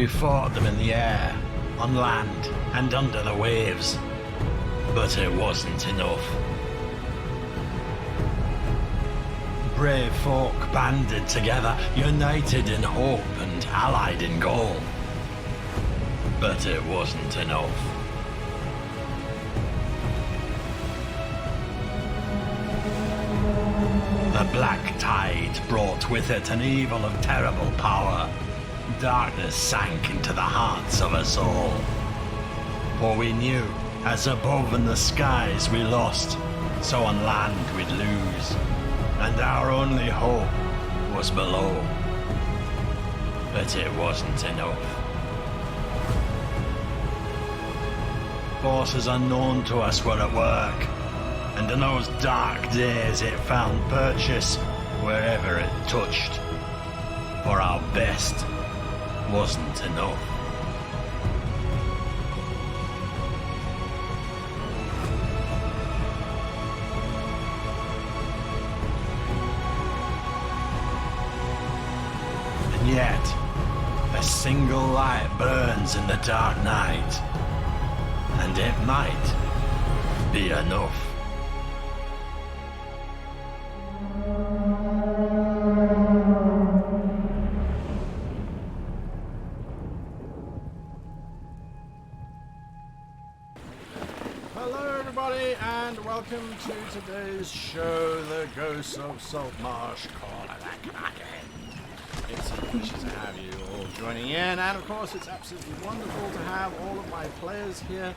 We fought them in the air, on land, and under the waves. But it wasn't enough. Brave folk banded together, united in hope and allied in goal. But it wasn't enough. The black tide brought with it an evil of terrible power. Darkness sank into the hearts of us all. For we knew, as above in the skies we lost, so on land we'd lose. And our only hope was below. But it wasn't enough. Forces unknown to us were at work, and in those dark days it found purchase wherever it touched. For our best wasn't enough. And yet, a single light burns in the dark night, and it might be enough. Hello everybody and welcome to today's show, The Ghosts of Saltmarsh Call again. It's a pleasure to have you all joining in, and of course it's absolutely wonderful to have all of my players here.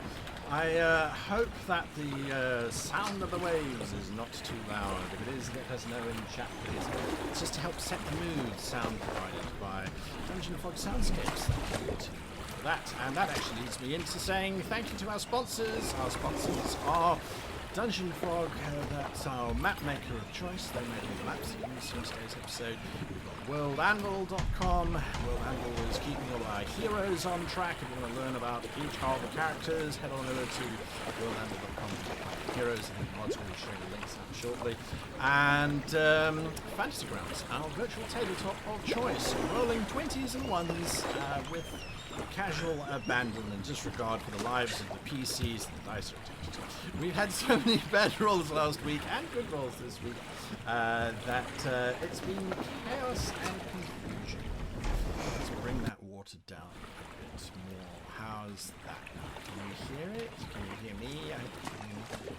I hope that the sound of the waves is not too loud. If it is, let us know in chat please. It's just to help set the mood, sound provided by Dungeon Fog Soundscapes. Thank you to that. And that actually leads me into saying thank you to our sponsors. Our sponsors are Dungeon Fog, that's our map maker of choice. They make all the maps that you see in today's episode. We've got worldanvil.com. World Anvil is keeping all our heroes on track. If you want to learn about each of the characters, head on over to worldanvil.com. Heroes, and mods will be showing the links out shortly. And Fantasy Grounds, our virtual tabletop of choice. Rolling 20s and 1s with casual abandon and disregard for the lives of the PCs and the dice are attached to. We've had so many bad rolls last week and good rolls this week that it's been chaos and confusion. Let's bring that water down a bit more. How's that now? Can you hear it? Can you hear me?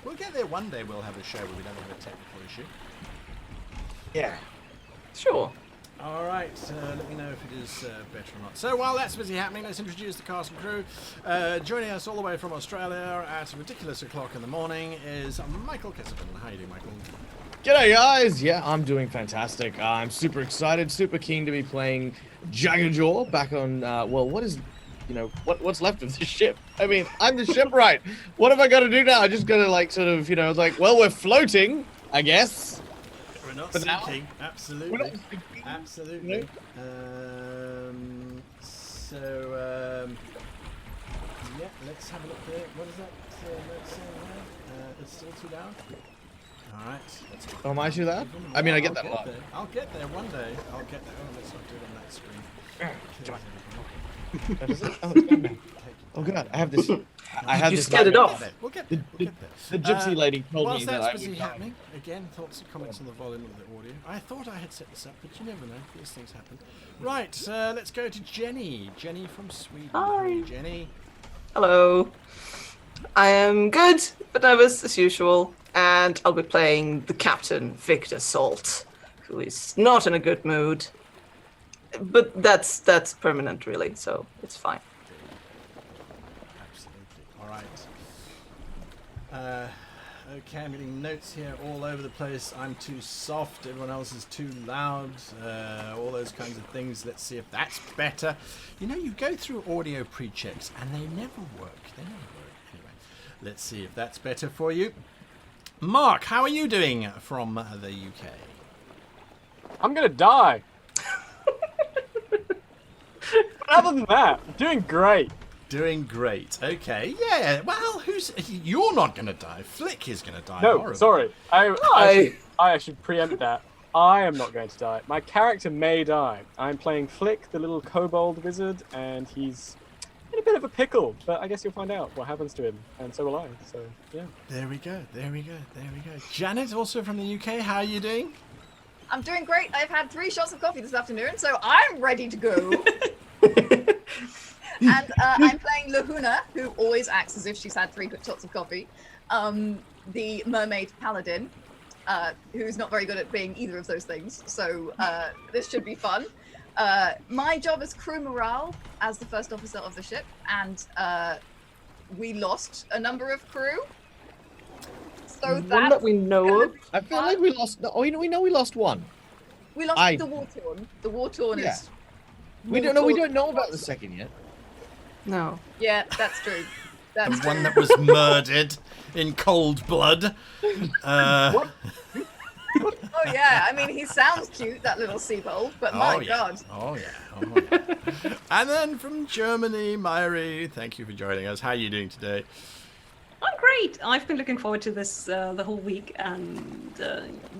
We'll get there one day. We'll have a show where we don't have a technical issue. Yeah. Sure. All right, let me know if it is better or not. So while that's busy happening, let's introduce the cast and crew. Joining us all the way from Australia at a ridiculous o'clock in the morning is Michael Kesselman. How you doing, Michael? G'day, guys. Yeah, I'm doing fantastic. I'm super excited, super keen to be playing Jaggsy back on, well, what is, what's left of this ship? I mean, I'm the shipwright. What have I got to do now? I just got to, well, we're floating, I guess. We're not But sinking, now, absolutely. we're not sinking. Absolutely. Yeah, let's have a look there. What is that note saying there? It's still too down? Alright, let's Oh, am I too loud? I mean, I get that a lot. I'll get there one day. I'll get there. Oh, let's not do it on that screen. That is it? Oh, it's gone now. Oh, God, I have this. You scared it off. We'll get there. The gypsy lady told Whilst me that that's I busy would happening, again, thoughts and comments on the volume of the audio. I thought I had set this up, but you never know. These things happen. Right, let's go to Jenny. Jenny from Sweden. Hi. Jenny. Hello. I am good, but nervous as usual, and I'll be playing the captain, Victor Salt, who is not in a good mood. But that's permanent, really, so it's fine. Absolutely. All right. Okay, I'm getting notes here all over the place. I'm too soft. Everyone else is too loud. All those kinds of things. Let's see if that's better. You know, you go through audio pre-checks and they never work. Anyway, let's see if that's better for you. Mark, how are you doing from the UK? I'm gonna die. But other than that, I'm doing great. Doing great. Okay, yeah. Well, you're not gonna die. Flick is gonna die. No, horribly. sorry. I should preempt that. I am not going to die. My character may die. I'm playing Flick, the little kobold wizard, and he's in a bit of a pickle. But I guess you'll find out what happens to him, and so will I. So yeah. There we go. Janet, also from the UK. How are you doing? I'm doing great. I've had 3 shots of coffee this afternoon, so I'm ready to go. And I'm playing Lahuna, who always acts as if she's had 3 good shots of coffee. The mermaid paladin, who's not very good at being either of those things. So this should be fun. My job is crew morale as the first officer of the ship, and we lost a number of crew. So One that we know of. I feel like we lost. Oh, we know we lost one. We lost the War-Torn. The War-Torn Yeah. is... We don't know. We don't know about the second yet. No. Yeah, that's true. That's The one that was murdered in cold blood. Oh yeah, I mean he sounds cute, that little seabold, but my god. Oh yeah. And then from Germany, Myri, thank you for joining us. How are you doing today? I'm great. I've been looking forward to this the whole week, and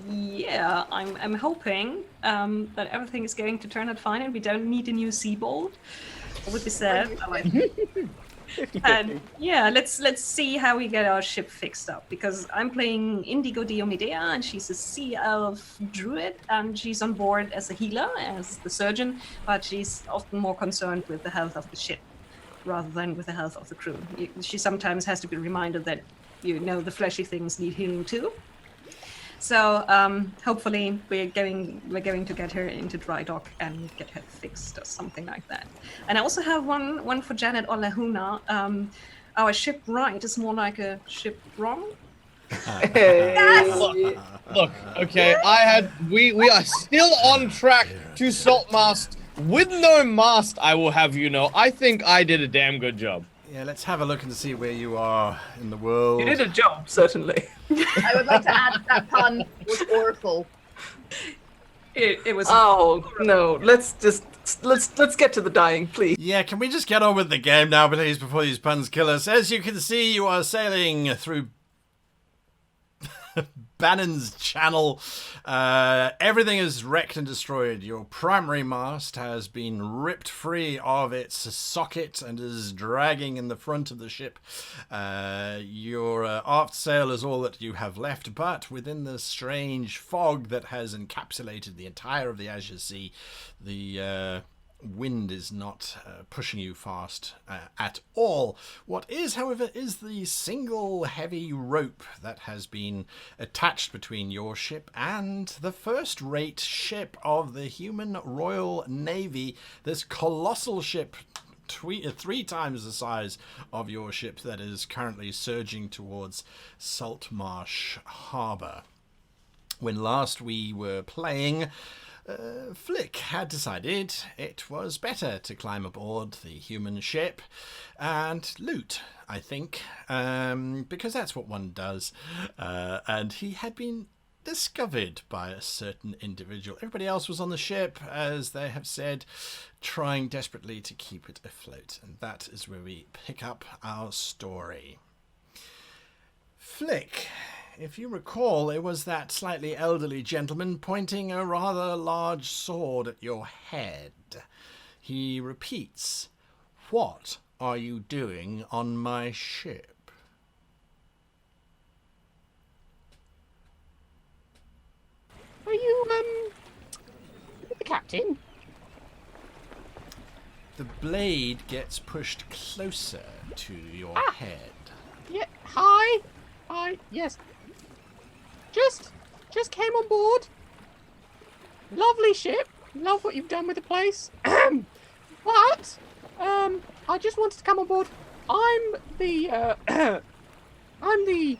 yeah, I'm hoping that everything is going to turn out fine, and we don't need a new Seabold. It would be sad. And yeah, let's see how we get our ship fixed up, because I'm playing Indigo Diomedea, and she's a Sea Elf Druid, and she's on board as a healer, as the surgeon, but she's often more concerned with the health of the ship rather than with the health of the crew. She sometimes has to be reminded that, the fleshy things need healing too. So hopefully we're going to get her into dry dock and get her fixed or something like that. And I also have one for Janet or Lahuna. Our ship right is more like a ship wrong. Look, okay, we are still on track to Saltmarsh with no mast, I will have you know. I think I did a damn good job. Yeah, let's have a look and see where you are in the world. You did a job, certainly. I would like to add that pun was awful. It was. Oh no! Let's get to the dying, please. Yeah, can we just get on with the game now, please, before these puns kill us? As you can see, you are sailing through Bannon's channel. Everything is wrecked and destroyed. Your primary mast has been ripped free of its socket and is dragging in the front of the ship. Your aft sail is all that you have left, but within the strange fog that has encapsulated the entire of the Azure Sea, the wind is not pushing you fast at all. What is, however, is the single heavy rope that has been attached between your ship and the first-rate ship of the human Royal Navy, this colossal ship 3 times the size of your ship that is currently surging towards Saltmarsh Harbour. When last we were playing, Flick had decided it was better to climb aboard the human ship and loot, I think, because that's what one does. And he had been discovered by a certain individual. Everybody else was on the ship, as they have said, trying desperately to keep it afloat. And that is where we pick up our story. Flick, if you recall, it was that slightly elderly gentleman pointing a rather large sword at your head. He repeats, "What are you doing on my ship?" Are you, the captain? The blade gets pushed closer to your head. Yeah, hi. Yes. Just came on board. Lovely ship. Love what you've done with the place. But, I just wanted to come on board. I'm the, I'm the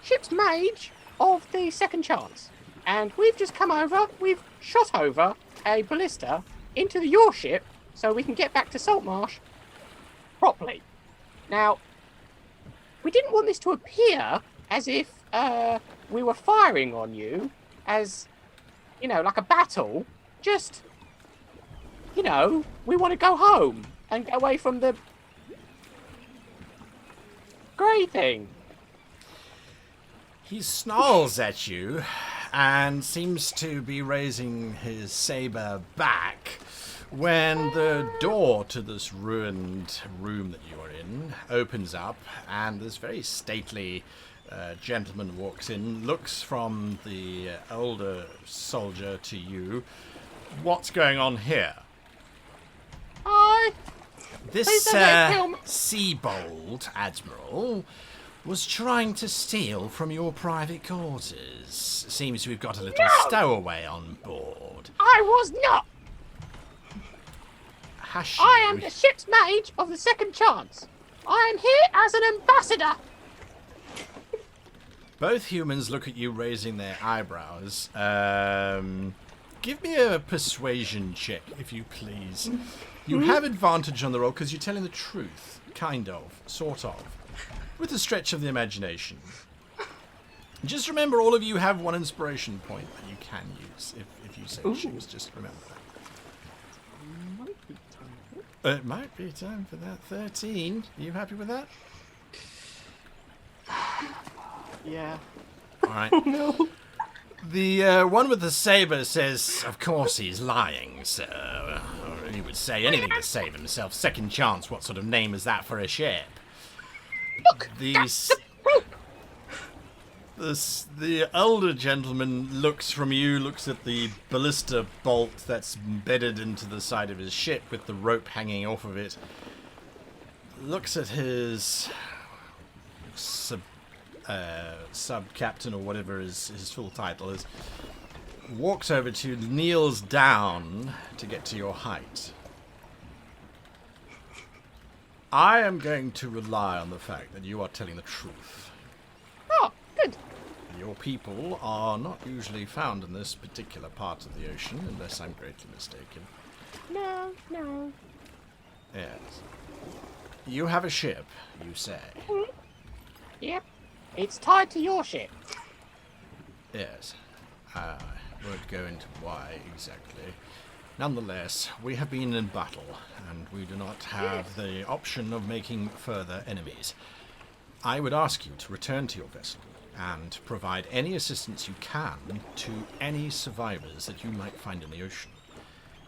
ship's mage of the Second Chance. And we've just come over, we've shot over a ballista into your ship so we can get back to Saltmarsh properly. Now, we didn't want this to appear as if we were firing on you as, like a battle. Just, we want to go home and get away from the grey thing. He snarls at you and seems to be raising his saber back when the door to this ruined room that you are in opens up, and this very stately gentleman walks in, looks from the older soldier to you. What's going on here? Hi. This Please don't kill me. Seabold Admiral was trying to steal from your private quarters. Seems we've got a little stowaway on board. I was not. Hush I you. am the ship's mage of the second chance. I am here as an ambassador. Both humans look at you raising their eyebrows. Give me a persuasion check, if you please. You have advantage on the roll because you're telling the truth. Kind of. Sort of. With a stretch of the imagination. Just remember, all of you have one inspiration point that you can use if you so choose. Just remember that. It might be time for that. 13. Are you happy with that? Yeah. All right. No. The one with the saber says, "Of course he's lying, sir. Or he would say anything to save himself. Second chance. What sort of name is that for a ship?" Look, The elder gentleman looks from you, looks at the ballista bolt that's embedded into the side of his ship with the rope hanging off of it. Looks at his sub-captain or whatever his full title is. Walks over to you, kneels down to get to your height. I am going to rely on the fact that you are telling the truth. Oh, good. Your people are not usually found in this particular part of the ocean, unless I'm greatly mistaken. No. Yes. You have a ship, you say. Yep. It's tied to your ship. Yes. I won't go into why exactly. Nonetheless, we have been in battle, and we do not have the option of making further enemies. I would ask you to return to your vessel and provide any assistance you can to any survivors that you might find in the ocean.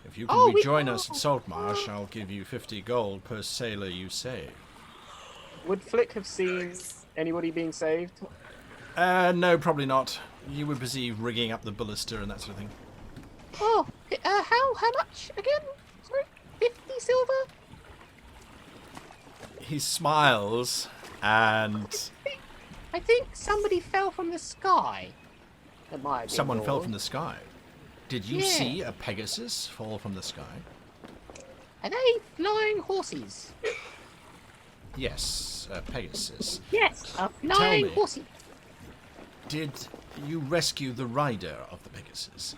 If you can rejoin us at Saltmarsh, I'll give you 50 gold per sailor you save. Would Flick have seen anybody being saved? No, probably not. You were busy rigging up the ballista and that sort of thing. Oh, how much again? Sorry, 50 silver? He smiles and... I think somebody fell from the sky. That might have been Someone fell yours. from the sky. Did you Yeah. see a Pegasus fall from the sky? Are they flying horses? Yes, a Pegasus. Yes, a flying me. horsey. Did you rescue the rider of the Pegasus?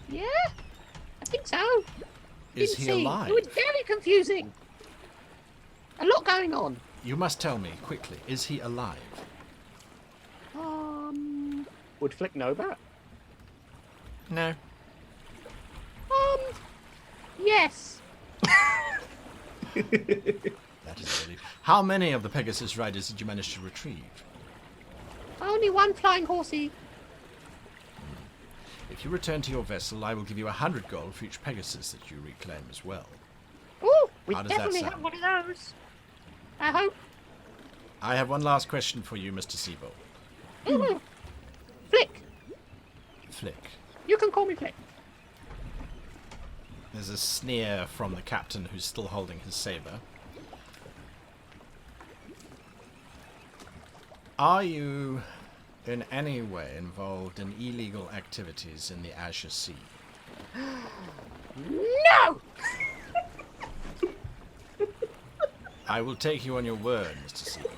Yeah, I think so. Is Didn't he see. alive? It was very confusing. A lot going on. You must tell me, quickly, is he alive? Would Flick know that? No. Yes. That is really... How many of the Pegasus riders did you manage to retrieve? Only one flying horsey. If you return to your vessel, I will give you 100 gold for each Pegasus that you reclaim as well. Oh, we How does that definitely sound? have one of those. I hope. I have one last question for you, Mr. Seabold. Flick. Flick. You can call me Flick. There's a sneer from the captain who's still holding his saber. Are you in any way involved in illegal activities in the Azure Sea? No! I will take you on your word, Mr. Seabold.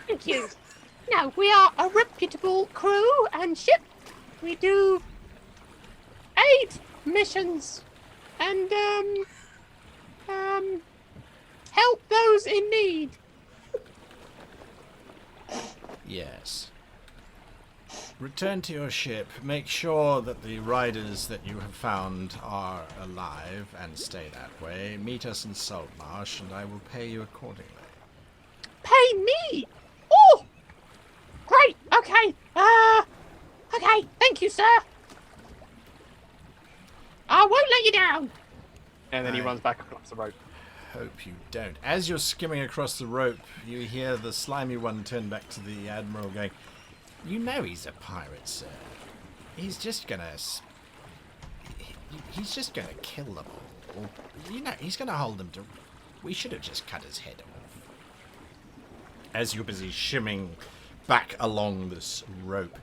Thank you. No, we are a reputable crew and ship. We do aid missions and help those in need. Yes. Return to your ship. Make sure that the riders that you have found are alive and stay that way. Meet us in Saltmarsh and I will pay you accordingly. Pay me? Oh! Great, okay. Okay, thank you, sir. I won't let you down. And then he I- runs back across the rope. Hope you don't. As you're skimming across the rope, you hear the slimy one turn back to the Admiral going, "You know he's a pirate, sir. He's just gonna... He's just gonna kill them all. You know, he's gonna hold them to... We should have just cut his head off." As you're busy shimming back along this rope.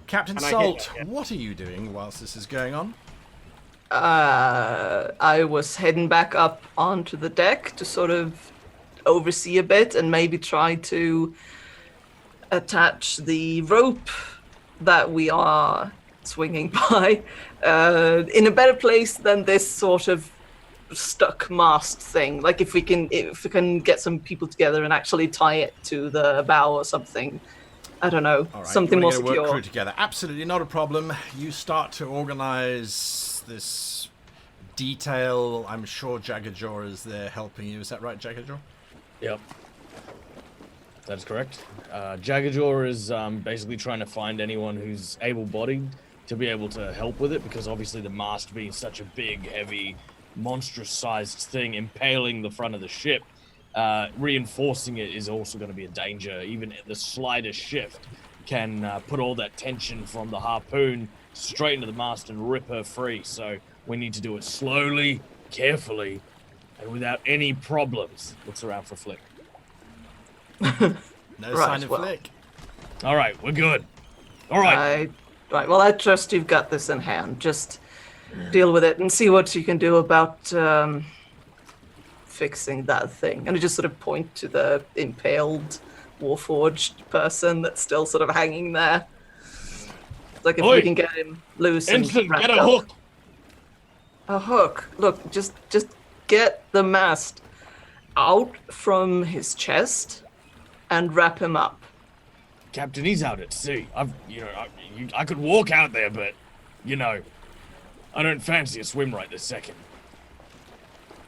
Captain And I Salt, hear that, yeah. what are you doing whilst this is going on? I was heading back up onto the deck to sort of oversee a bit and maybe try to attach the rope that we are swinging by in a better place than this sort of stuck mast thing. Like if we can get some people together and actually tie it to the bow or something. I don't know, All right, something you more wanna get a work secure. crew together. Absolutely not a problem. You start to organise this detail. I'm sure Jaggajaw is there helping you. Is that right, Jaggajaw? Yep. That's correct. Jaggajaw is basically trying to find anyone who's able-bodied to be able to help with it, because obviously the mast being such a big, heavy, monstrous-sized thing impaling the front of the ship, reinforcing it is also going to be a danger. Even the slightest shift can put all that tension from the harpoon straight into the mast and rip her free. So we need to do it slowly, carefully, and without any problems. Looks around for Flick. No Right, sign of well. Flick. All right, we're good. All right. Right, well, I trust you've got this in hand. Just deal with it and see what you can do about fixing that thing. And I just sort of point to the impaled, warforged person that's still sort of hanging there. Like if Oi! we can get him loose Instant, and wrapped get a up. hook. A hook. Look, just get the mast out from his chest and wrap him up. Captain, he's out at sea. I could walk out there, but, I don't fancy a swim right this second.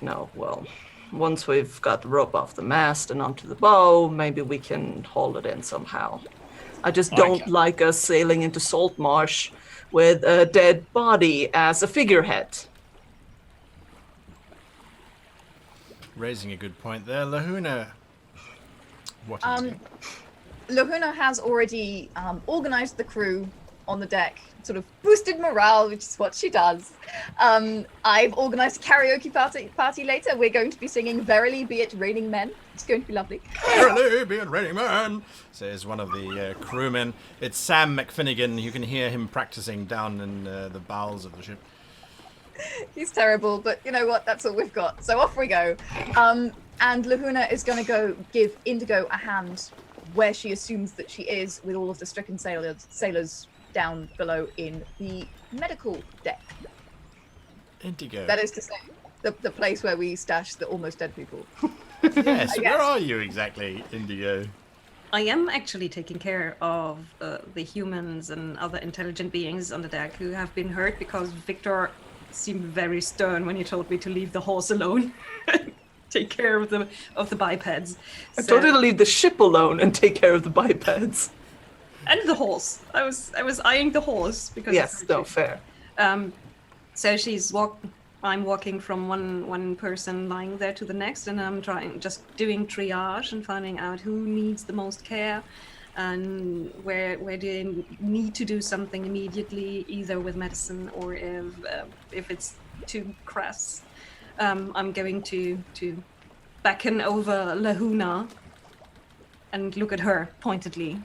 No, well, once we've got the rope off the mast and onto the bow, maybe we can haul it in somehow. I just don't Okay. like us sailing into Saltmarsh with a dead body as a figurehead. Raising a good point there. Lahuna, what are you doing? Lahuna has already organized the crew on the deck, sort of boosted morale, which is what she does. I've organized a karaoke party later. We're going to be singing Verily Be It Raining Men. It's going to be lovely. Verily be it raining man, says one of the crewmen. It's Sam McFinnigan. You can hear him practicing down in the bowels of the ship. He's terrible, but you know what? That's all we've got. So off we go. And Lahuna is going to go give Indigo a hand where she assumes that she is with all of the stricken sailors down below in the medical deck. Indigo. That is to say, the place where we stash the almost dead people. Yes, I where guess. are you exactly, Indigo? I am actually taking care of the humans and other intelligent beings on the deck who have been hurt because Victor seemed very stern when he told me to leave the horse alone. Take care of the bipeds. I told you to leave the ship alone and take care of the bipeds. And the horse. I was eyeing the horse because Yes, no, fair. So I'm walking from one person lying there to the next, and I'm just doing triage and finding out who needs the most care and where do they need to do something immediately, either with medicine or if it's too crass. I'm going to beckon over Lahuna and look at her pointedly.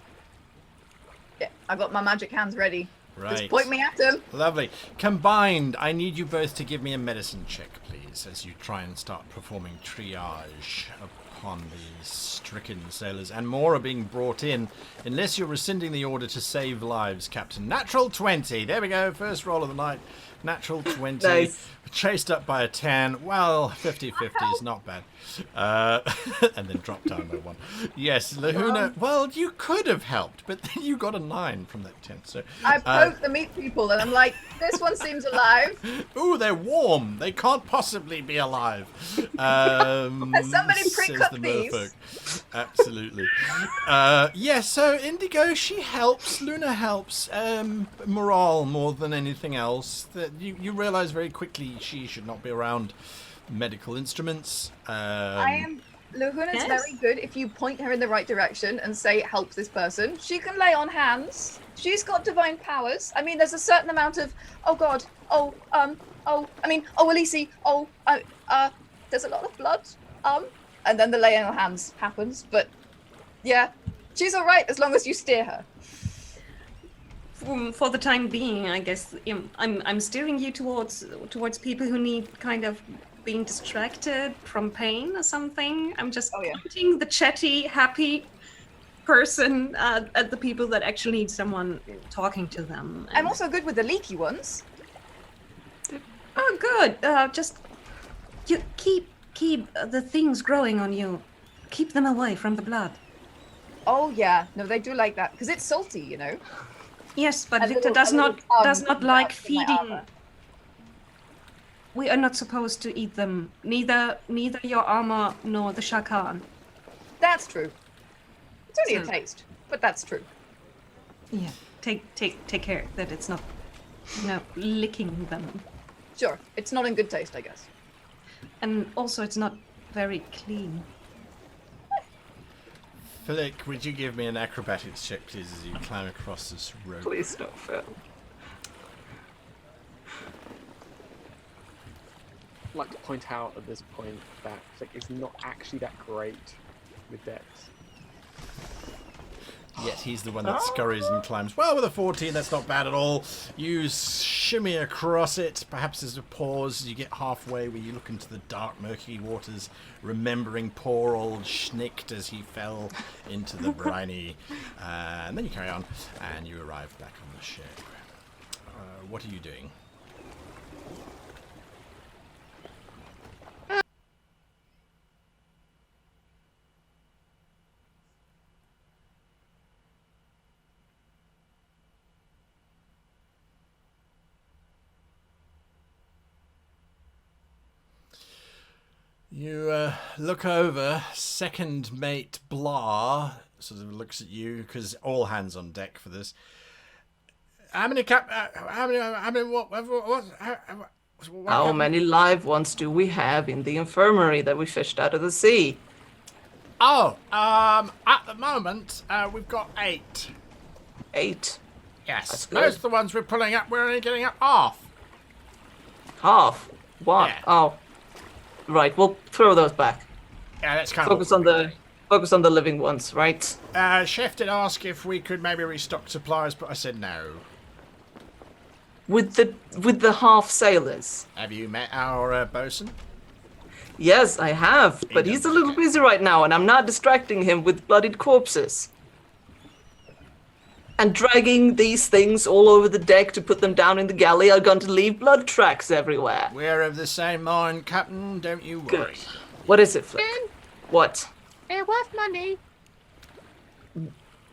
Yeah, I've got my magic hands ready. Right. Just point me at him. Lovely. Combined, I need you both to give me a medicine check, please, as you try and start performing triage upon the stricken sailors. And more are being brought in, unless you're rescinding the order to save lives, Captain. Natural 20. There we go. First roll of the night. Natural 20. Nice. Chased up by a 10. Well, 50-50 is not bad. And then dropped down by 1. Yes, Lahuna. Well, you could have helped, but then you got a 9 from that 10. So, I poke the meat people and I'm like, this one seems alive. ooh, they're warm. They can't possibly be alive. Somebody Says pre-cook the these. merfolk. Absolutely. So Indigo, she helps. Luna helps. Morale more than anything else. That you realise very quickly she should not be around medical instruments. Luhuna's Yes. very good if you point her in the right direction and say, help this person. She can lay on hands. She's got divine powers. I mean, there's a certain amount of, oh god, Elise, there's a lot of blood. And then the laying on hands happens. But yeah, she's all right as long as you steer her. For the time being, I guess I'm steering you towards people who need kind of being distracted from pain or something. I'm just pointing the chatty, happy person at the people that actually need someone talking to them. I'm also good with the leaky ones. Oh, good. Just you keep the things growing on you. Keep them away from the blood. Oh yeah, no, they do like that because it's salty, you know. Yes, but A Victor little- does a little not like bump in my feeding. armor. We are not supposed to eat them. Neither your armor nor the Shakan. That's true. It's only a So- taste, but that's true. Yeah. Take care that it's not, licking them. Sure, it's not in good taste, I guess. And also, it's not very clean. Flick, would you give me an acrobatics check, please, as you climb across this rope? Please don't fail. I'd like to point out at this point that Flick is not actually that great with Dex. Yet he's the one that scurries and climbs. Well, with a 14, that's not bad at all. You shimmy across it. Perhaps there's a pause. You get halfway where you look into the dark, murky waters, remembering poor old Schnicked as he fell into the briny. And then you carry on, and you arrive back on the ship. What are you doing? You look over, second mate Blah sort of looks at you, because all hands on deck for this. How many How many live ones do we have in the infirmary that we fished out of the sea? Oh, at the moment, we've got 8. 8. Yes, That's good. most of the ones we're pulling up, we're only getting up half. Half. What? Yeah. Oh. Right, we'll throw those back. Yeah, that's kind Focus of on the living ones, right? Chef did ask if we could maybe restock supplies, but I said no. With the half sailors. Have you met our bosun? Yes, I have, but he's a little busy right now, and I'm not distracting him with bloodied corpses. And dragging these things all over the deck to put them down in the galley are going to leave blood tracks everywhere. We're of the same mind, Captain. Don't you worry. Good. What is it, Flick? Ben, What? they're worth money.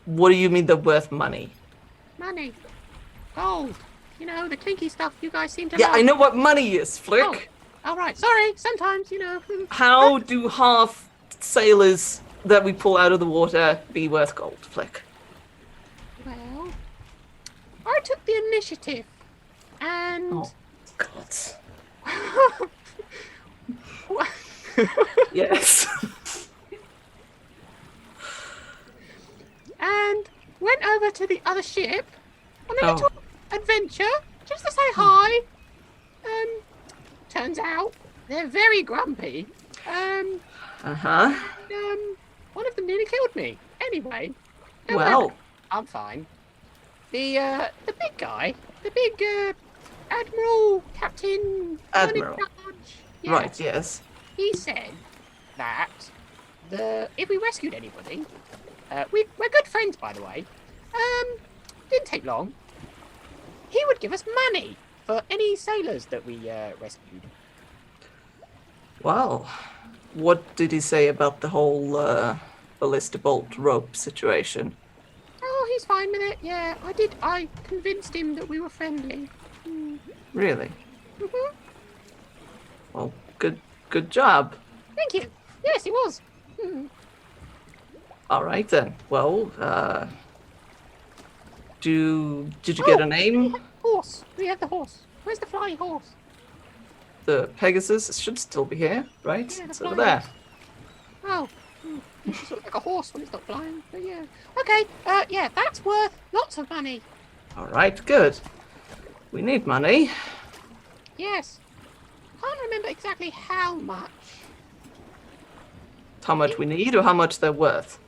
What do you mean they're worth money? Money. Gold. You know, the clinky stuff you guys seem to Yeah, love. I know what money is, Flick. All right, sorry. Sometimes, How do half sailors that we pull out of the water be worth gold, Flick? Well, I took the initiative, and Oh, God. Yes. and went over to the other ship on a Oh. little adventure just to say hi. Turns out they're very grumpy. Uh-huh. One of them nearly killed me. Anyway, don't Well. worry, I'm fine. The big guy, the big Admiral Captain Admiral. Charge, yeah, Right, yes. he said that if we rescued anybody, we're good friends, by the way. Didn't take long. He would give us money for any sailors that we rescued. Well, what did he say about the whole ballista bolt rope situation? Oh, he's fine with it. Yeah, I convinced him that we were friendly. Really? Mhm. Well, good job. Thank you. Yes, it was. All right then. Well, did you get a name? Horse. We have the horse. Where's the flying horse? The Pegasus should still be here, right? Yeah, the It's over flying there. horse. Oh. It just looks like a horse when it's not flying. But yeah. Okay. Yeah, that's worth lots of money. All right, good. We need money. Yes. Can't remember exactly how much. How much we need or how much they're worth?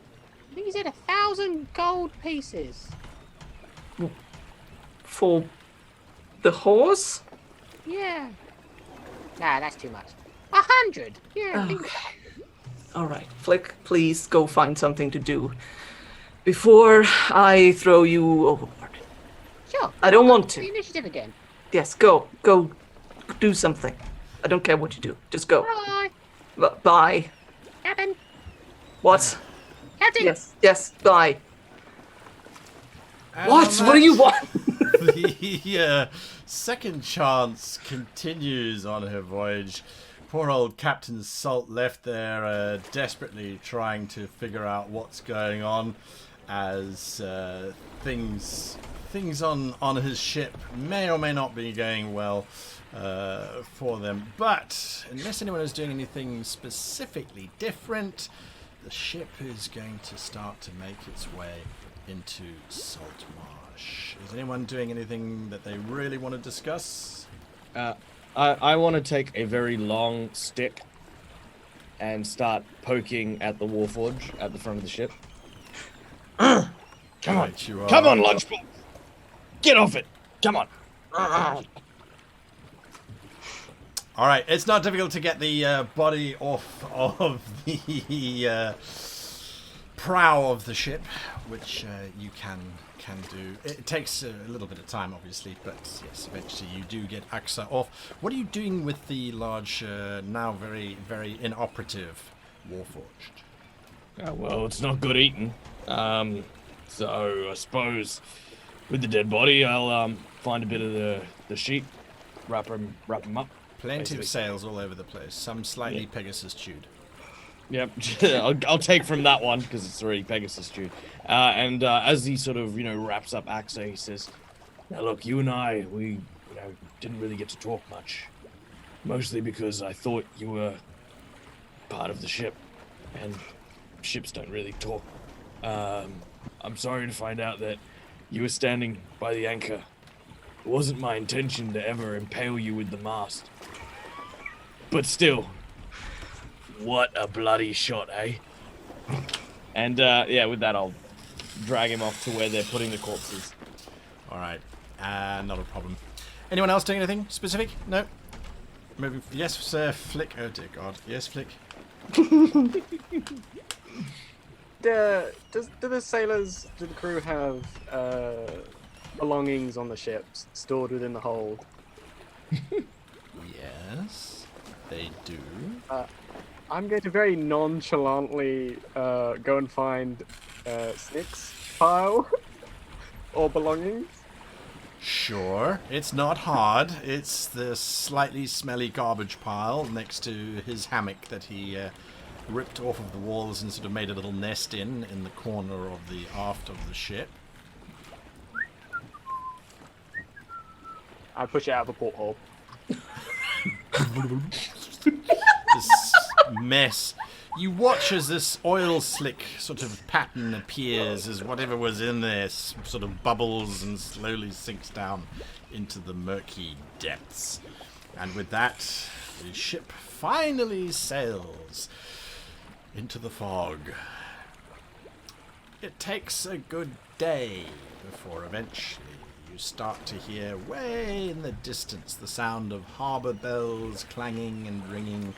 I think he said 1,000 gold pieces. For the horse? Yeah. Nah, that's too much. 100. Yeah. I think Okay. All right, Flick, please go find something to do before I throw you overboard. Sure. I don't want The to. initiative again. Yes, go do something. I don't care what you do. Just go. Bye. Bye. Captain. What? Captain. Yes, bye. And What? on What do you that, want? The second chance continues on her voyage. Poor old Captain Salt left there desperately trying to figure out what's going on as things on his ship may or may not be going well for them. But unless anyone is doing anything specifically different, the ship is going to start to make its way into Saltmarsh. Is anyone doing anything that they really want to discuss? I want to take a very long stick and start poking at the warforge at the front of the ship. Come on. Right, you are. Come on, lunchbox. Get off it. Come on. All right, it's not difficult to get the body off of the prow of the ship, which you can do. It takes a little bit of time, obviously, but yes, eventually you do get Axa off. What are you doing with the large, now very, very inoperative Warforged? Well, it's not good eating. So I suppose with the dead body, I'll find a bit of the sheet, wrap him up. Plenty basically. of sails all over the place. Some slightly Pegasus chewed. Yep, I'll take from that one because it's already Pegasus chewed. And as he sort of wraps up Axa, he says, "Now look, you and I, we didn't really get to talk much, mostly because I thought you were part of the ship, and ships don't really talk. I'm sorry to find out that you were standing by the anchor. It wasn't my intention to ever impale you with the mast, but still." What a bloody shot, eh? And yeah, with that, I'll drag him off to where they're putting the corpses. All right, not a problem. Anyone else doing anything specific? No. Moving. Yes, sir. Flick. Oh dear God. Yes, Flick. Do the sailors, do the crew have belongings on the ships stored within the hold? Yes, they do. I'm going to very nonchalantly go and find Snick's pile or belongings. Sure, it's not hard. It's the slightly smelly garbage pile next to his hammock that he ripped off of the walls and sort of made a little nest in the corner of the aft of the ship. I push it out of the porthole. This mess. You watch as this oil slick sort of pattern appears as whatever was in there sort of bubbles and slowly sinks down into the murky depths. And with that, the ship finally sails into the fog. It takes a good day before eventually you start to hear way in the distance the sound of harbour bells clanging and ringing,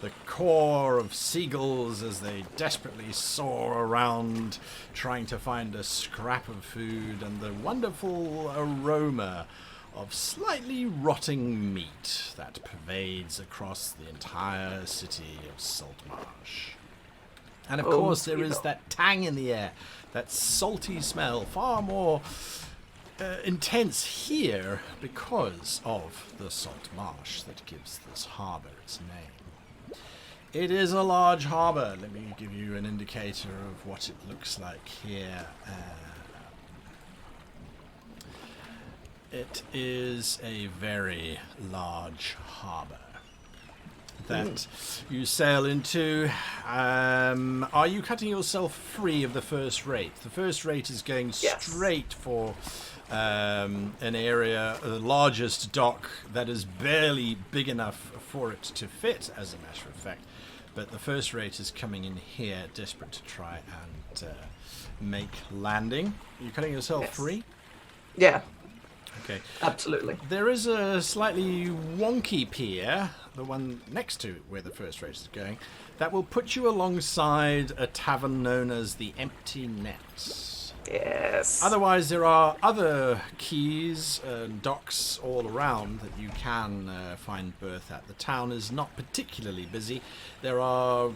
the caw of seagulls as they desperately soar around trying to find a scrap of food, and the wonderful aroma of slightly rotting meat that pervades across the entire city of Saltmarsh. And of course there is that tang in the air, that salty smell, far more intense here because of the salt marsh that gives this harbour its name. It is a large harbour. Let me give you an indicator of what it looks like here. It is a very large harbour that you sail into. Are you cutting yourself free of the first rate? The first rate is going straight for an area, the largest dock that is barely big enough for it to fit, as a matter of fact. But the first rate is coming in here, desperate to try and make landing. Are you cutting yourself free? Yeah. Okay. Absolutely. There is a slightly wonky pier, the one next to where the first race is going, that will put you alongside a tavern known as the Empty Nets. Yes. Otherwise, there are other quays and docks all around that you can find berth at. The town is not particularly busy. There are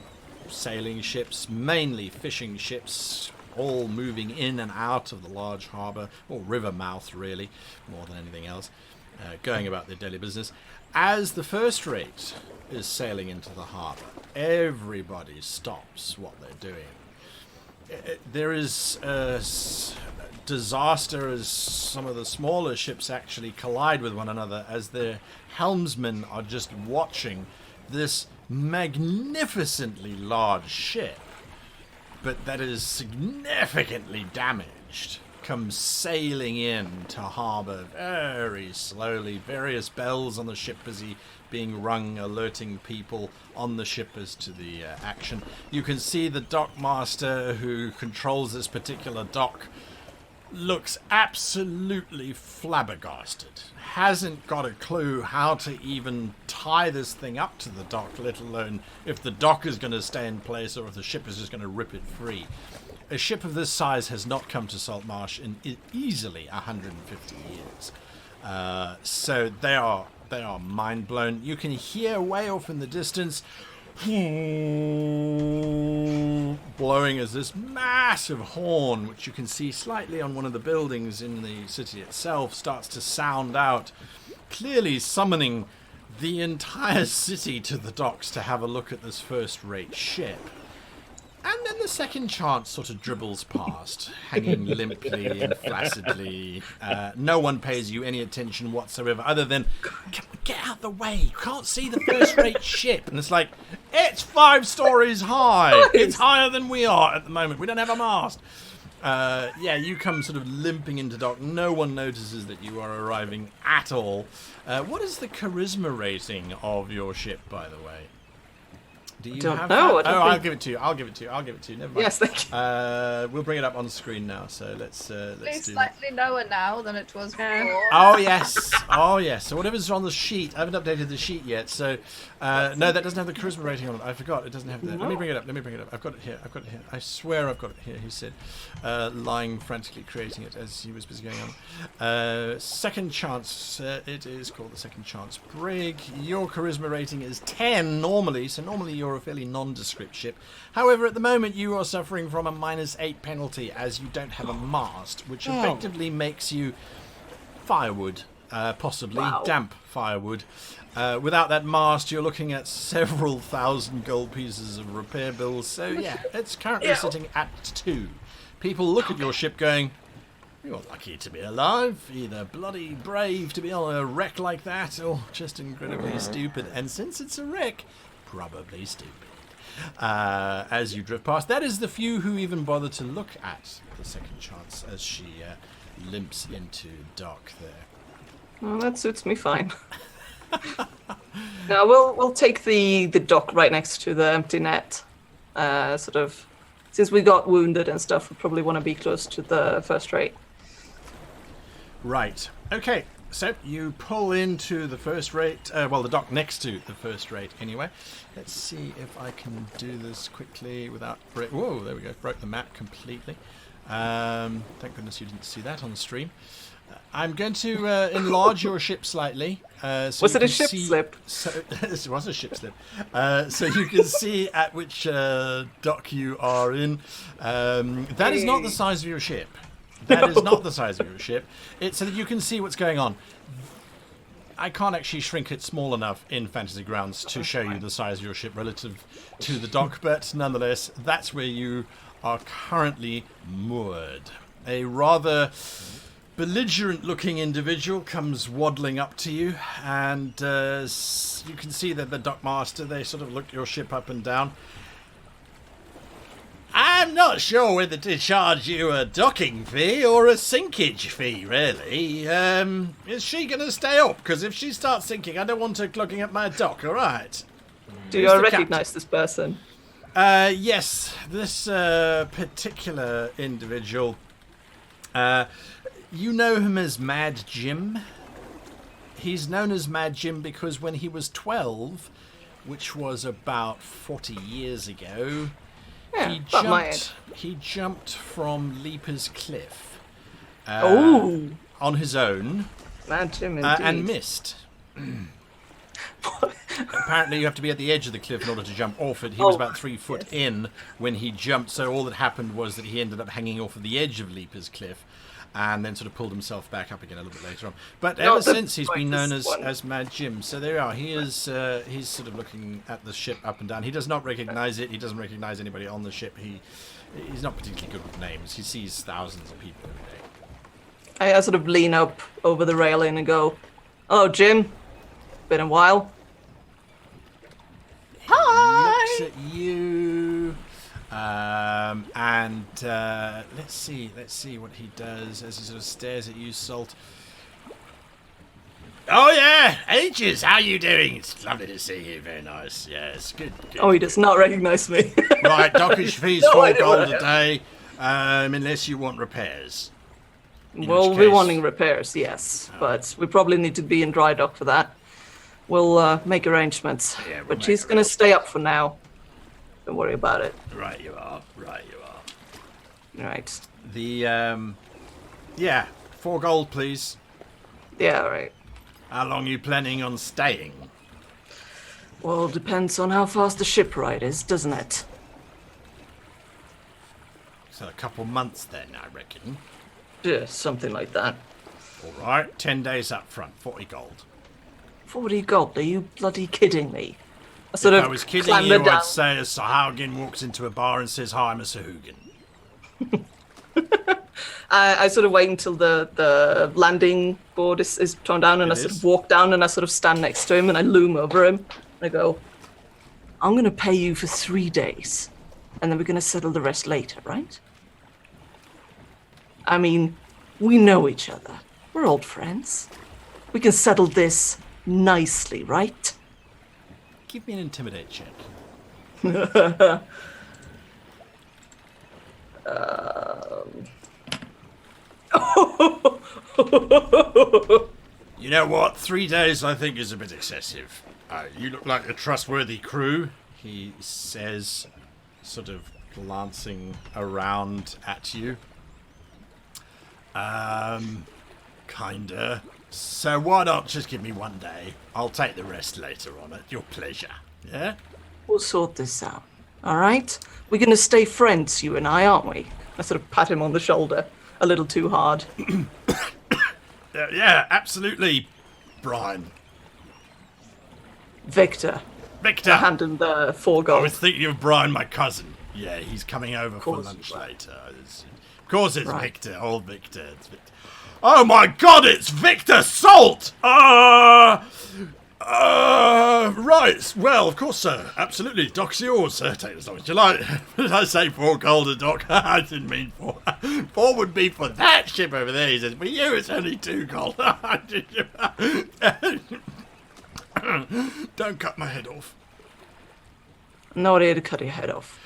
sailing ships, mainly fishing ships, all moving in and out of the large harbour, or river mouth really, more than anything else, going about their daily business. As the first rate is sailing into the harbour, everybody stops what they're doing. There is a disaster as some of the smaller ships actually collide with one another as their helmsmen are just watching this magnificently large ship, but that is significantly damaged, comes sailing in to harbour very slowly. Various bells on the ship busy being rung, alerting people on the ship as to the action. You can see the dockmaster who controls this particular dock looks absolutely flabbergasted. Hasn't got a clue how to even tie this thing up to the dock, let alone if the dock is going to stay in place or if the ship is just going to rip it free. A ship of this size has not come to Saltmarsh in easily 150 years. So they are mind blown. You can hear way off in the distance blowing as this massive horn, which you can see slightly on one of the buildings in the city itself, starts to sound out, clearly summoning the entire city to the docks to have a look at this first-rate ship. And then the second chance sort of dribbles past, hanging limply and flaccidly. No one pays you any attention whatsoever, other than, get out the way, you can't see the first-rate ship. And it's like, it's 5 stories high. It's higher than we are at the moment. We don't have a mast. You come sort of limping into dock. No one notices that you are arriving at all. What is the charisma rating of your ship, by the way? Do you don't have know. that? I'll give it to you. I'll give it to you. Never mind. Yes, thank you. We'll bring it up on the screen now. So let's It's do that. slightly lower now than it was before. Oh yes. So whatever's on the sheet, I haven't updated the sheet yet. So no, that doesn't have the charisma rating on it. I forgot. It doesn't have that. Let me bring it up. I've got it here. I swear I've got it here. He said, lying frantically creating it as he was busy going on. Second chance. It is called the second chance brig. Your charisma rating is 10 normally. So normally you're a fairly nondescript ship. However, at the moment you are suffering from a -8 penalty as you don't have a mast, which effectively makes you firewood, possibly damp firewood. Without that mast, you're looking at several thousand gold pieces of repair bills. So yeah, it's currently sitting at 2. People look at your ship going, you're lucky to be alive, either bloody brave to be on a wreck like that, or just incredibly stupid. And since it's a wreck, probably stupid. As you drift past, that is the few who even bother to look at the second chance as she limps into dock there. Well, that suits me fine. Now we'll take the dock right next to the empty net. Sort of, since we got wounded and stuff, we probably want to be close to the first rate. Right. Okay. So you pull into the first rate, the dock next to the first rate anyway. Let's see if I can do this quickly without whoa, there we go, broke the map completely. Thank goodness you didn't see that on the stream. I'm going to enlarge your ship slightly. So was it a ship slip? So, it was a ship slip. So you can see at which dock you are in. That is not the size of your ship. That is not the size of your ship. It's so that you can see what's going on. I can't actually shrink it small enough in Fantasy Grounds to show you the size of your ship relative to the dock, but nonetheless, that's where you are currently moored. A rather belligerent-looking individual comes waddling up to you, and you can see that the dockmaster, they sort of look your ship up and down. I'm not sure whether to charge you a docking fee or a sinkage fee, really. Is she going to stay up? Because if she starts sinking, I don't want her clogging up my dock, all right? Do you recognise this person? Yes, this particular individual. You know him as Mad Jim. He's known as Mad Jim because when he was 12, which was about 40 years ago, he jumped from Leaper's Cliff on his own. Mad Jim, indeed. And missed. Apparently you have to be at the edge of the cliff in order to jump off it. He was about 3 foot in when he jumped, so all that happened was that he ended up hanging off of the edge of Leaper's Cliff and then sort of pulled himself back up again a little bit later on. But ever since he's been known as Mad Jim. So there you are. He is he's sort of looking at the ship up and down. He does not recognise it. He doesn't recognise anybody on the ship. He's not particularly good with names. He sees thousands of people every day. I sort of lean up over the railing and go, "Oh, Jim, been a while." Hi. Looks at you, and let's see what he does as he sort of stares at you, Salt. Oh yeah, ages. How you doing? It's lovely to see you. Very nice. Yes, good. Oh, he does not recognise me. Right, dockish fees 4 gold a day, unless you want repairs. We'll be wanting repairs, yes, but we probably need to be in dry dock for that. We'll make arrangements, but she's going to stay up for now. Don't worry about it. Right, you are. Right. The 4 gold, please. Yeah, right. How long are you planning on staying? Well, depends on how fast the ship ride is, doesn't it? So a couple months then, I reckon. Yeah, something like that. All right, 10 days up front, 40 gold. 40 gold? Are you bloody kidding me? If I was kidding you, I'd say a Sahagin walks into a bar and says, "Hi, I'm a Sahagin." I sort of wait until the landing board is torn down, and I sort of walk down and I sort of stand next to him and I loom over him. And I go, "I'm going to pay you for 3 days, and then we're going to settle the rest later, right? I mean, we know each other. We're old friends. We can settle this nicely, right?" Give me an intimidate check. You know what? 3 days I think is a bit excessive. You look like a trustworthy crew, he says, sort of glancing around at you. Kinda. So why not just give me 1 day? I'll take the rest later on at your pleasure. Yeah? We'll sort this out, all right? We're going to stay friends, you and I, aren't we? I sort of pat him on the shoulder a little too hard. Yeah, absolutely, Brian. Victor. Victor! I hand him the 4 I gold. was thinking of Brian, my cousin. Yeah, he's coming over for lunch later. Of course it's Victor, old Victor. It's Victor. Oh my god, it's Victor Salt! Right. Well, of course, sir. Absolutely. Dock's yours, sir. Take as long as you like. Did I say 4 gold a dock? I didn't mean 4. 4 would be for that ship over there. He says, for you, it's only 2 gold. Don't cut my head off. I'm not here to cut your head off.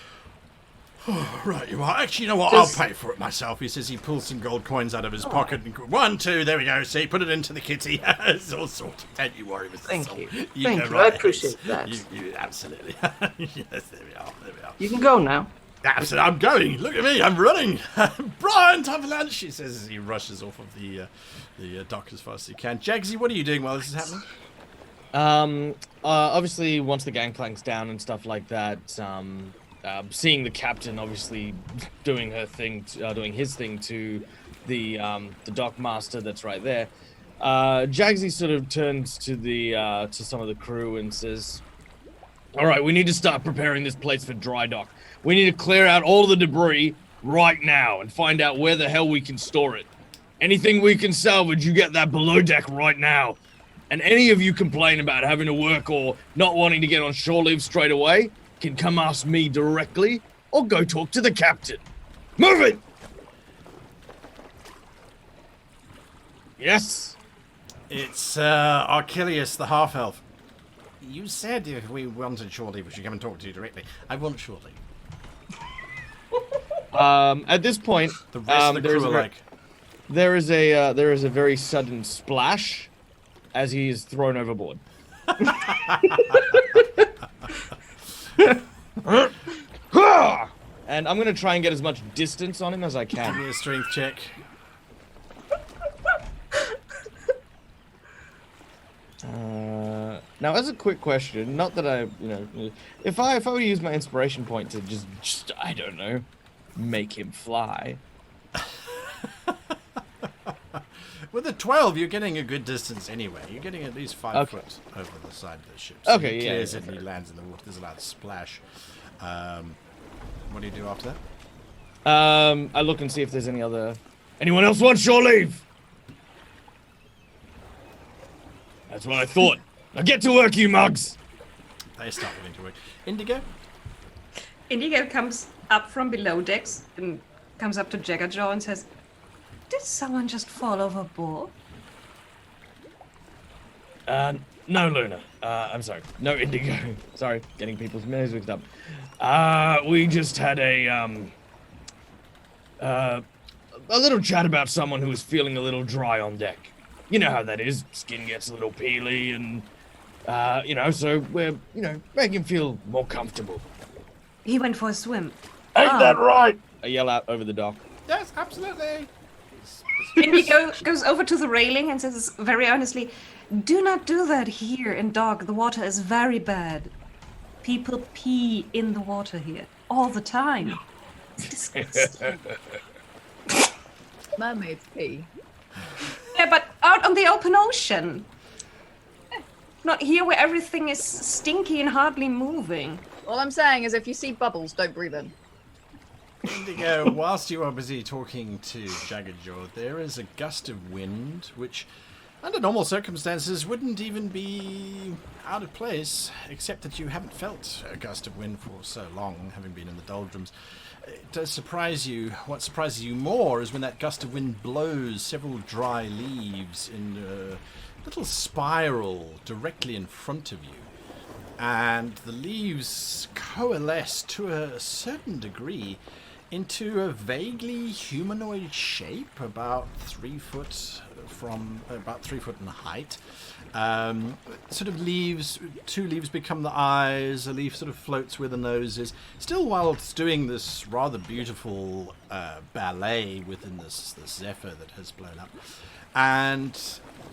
Right, you are. Actually, you know what? I'll pay for it myself. He says he pulls some gold coins out of his pocket. And 1, 2, there we go. See, put it into the kitty. It's all sorted. Don't you worry, Mr. Thank Salt. you. You Thank go you. right I appreciate ahead. that. You absolutely. Yes, there we are. There we are. You can go now. Absolutely. I'm going. Look at me. I'm running. Brian, time for lunch, he says as he rushes off of the dock as fast as he can. Jaggsy, what are you doing while this is happening? Obviously, once the gangplank's down and stuff like that, seeing the captain obviously doing his thing to the dock master that's right there, Jaggsy sort of turns to the to some of the crew and says, "All right, we need to start preparing this place for dry dock. We need to clear out all the debris right now and find out where the hell we can store it. Anything we can salvage, you get that below deck right now. And any of you complain about having to work or not wanting to get on shore leave straight away can come ask me directly or go talk to the captain. Move it!" Yes? It's Archelius, the half-elf. You said if we wanted shore leave, we should come and talk to you directly. I want shore leave. At this point, The rest of the crew are like... there is a very sudden splash as he is thrown overboard. And I'm gonna try and get as much distance on him as I Give can. me a strength check. Now, as a quick question, not that I, if I were to use my inspiration point to just I don't know, make him fly. With a 12, you're getting a good distance anyway. You're getting at least 5 Okay. foot over the side of the ship. So Okay, he yeah, clears yeah, it and he lands in the water. There's a loud splash. What do you do after that? I look and see if there's anyone else want shore leave? That's what I thought. Now get to work, you mugs! They start getting to work. Indigo? Indigo comes up from below decks and comes up to Jaggerjaw and says, "Did someone just fall overboard?" No, Luna. I'm sorry. No, Indigo. Sorry, getting people's names mixed up. We just had a little chat about someone who was feeling a little dry on deck. You know how that is. Skin gets a little peely and, so we're, making him feel more comfortable. He went for a swim. Ain't that right? I yell out over the dock. Yes, absolutely. Indigo goes over to the railing and says very earnestly, "Do not do that here in dock. The water is very bad. People pee in the water here all the time. It's disgusting." Mermaids pee. Yeah, but out on the open ocean. Not here where everything is stinky and hardly moving. All I'm saying is if you see bubbles, don't breathe in. Indigo, whilst you are busy talking to Jaggerjaw, there is a gust of wind which, under normal circumstances, wouldn't even be out of place, except that you haven't felt a gust of wind for so long, having been in the doldrums. It does surprise you. What surprises you more is when that gust of wind blows several dry leaves in a little spiral directly in front of you. And the leaves coalesce to a certain degree into a vaguely humanoid shape, about 3 foot in height. Sort of leaves, 2 leaves become the eyes, a leaf sort of floats where the nose is. Still, while it's doing this rather beautiful ballet within this zephyr that has blown up. And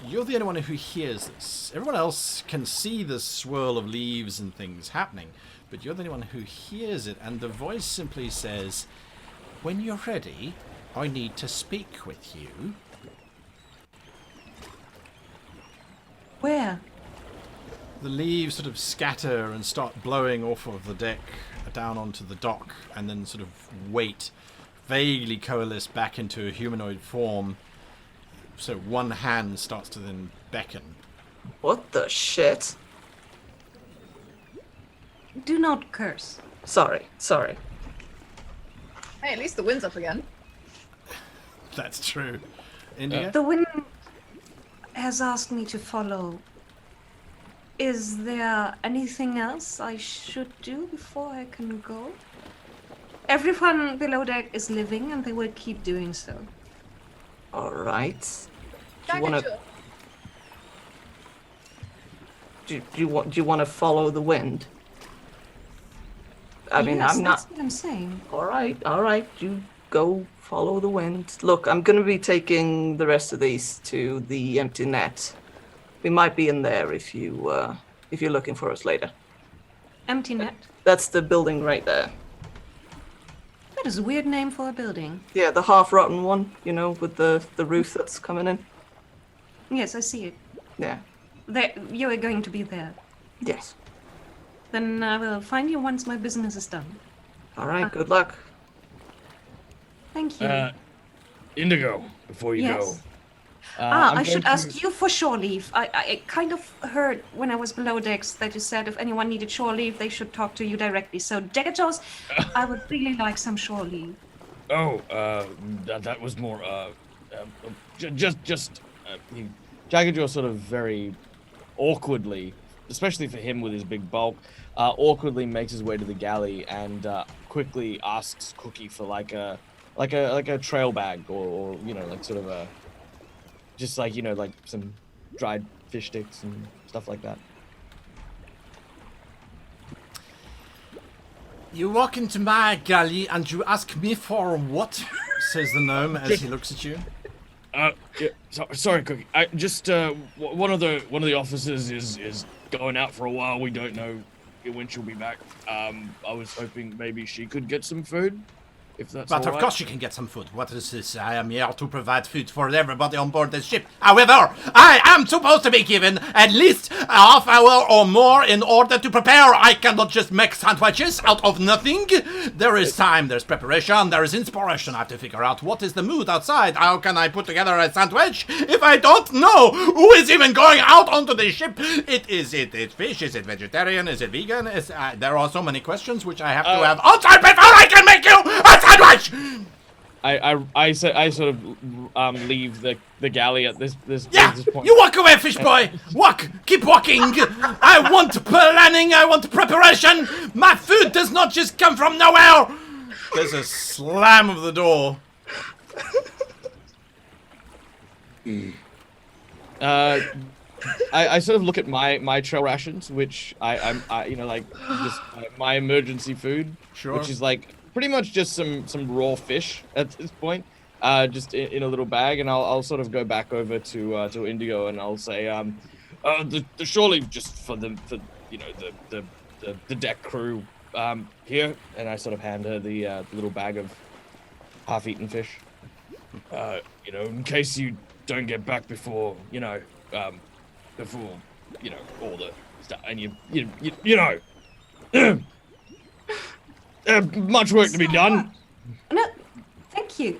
you're the only one who hears this. Everyone else can see this swirl of leaves and things happening, but you're the only one who hears it, and the voice simply says, "When you're ready, I need to speak with you." Where? The leaves sort of scatter and start blowing off of the deck down onto the dock, and then sort of wait, vaguely coalesce back into a humanoid form. So one hand starts to then beckon. What the shit? Do not curse. Sorry. Hey, at least the wind's up again. That's true. India? The wind has asked me to follow. Is there anything else I should do before I can go? Everyone below deck is living and they will keep doing so. Alright. Do you want to follow the wind? I mean, Yes, I'm not. That's what I'm saying. All right. You go follow the wind. Look, I'm gonna be taking the rest of these to the empty net. We might be in there if you're looking for us later. Empty net. That's the building right there. That is a weird name for a building. Yeah, the half-rotten one, with the roof that's coming in. Yes, I see it. Yeah. There, you are going to be there. Yes. Then I will find you once my business is done. All right. Good luck. Thank you. Indigo, before you Yes. go. I should ask you for shore leave. I kind of heard when I was below decks that you said if anyone needed shore leave, they should talk to you directly. So, Jaggsy, I would really like some shore leave. Oh, that was more, Jaggajaw sort of very awkwardly, especially for him with his big bulk, awkwardly makes his way to the galley and quickly asks Cookie for like a trail bag or you know, like sort of a, just like, you know, like some dried fish sticks and stuff like that. You walk into my galley and you ask me for what? Says the gnome as he looks at you. Yeah, sorry, Cookie. I just one of the officers is going out for a while. We don't know when she'll be back. I was hoping maybe she could get some food, if that's But all of right. course you can get some food. What is this? I am here to provide food for everybody on board this ship. However, I am supposed to be given at least a half hour or more in order to prepare. I cannot just make sandwiches out of nothing. There is time, there's preparation, there is inspiration. I have to figure out what is the mood outside. How can I put together a sandwich if I don't know who is even going out onto the ship? Is it fish? Is it vegetarian? Is it vegan? There are so many questions which I have to have answered before I can make you a sandwich! I sort of leave the galley at this point. You walk away, fish boy! Walk! Keep walking! I want planning, I want preparation! My food does not just come from nowhere! There's a slam of the door. I sort of look at my trail rations, which I'm you know, like just my emergency food, Sure. which is like pretty much just some raw fish at this point, just in a little bag, and I'll sort of go back over to Indigo and I'll say the shore leave just for you know the deck crew here, and I sort of hand her the little bag of half-eaten fish, you know, in case you don't get back before you know all the stuff, and you know. Much work to be done. No, thank you.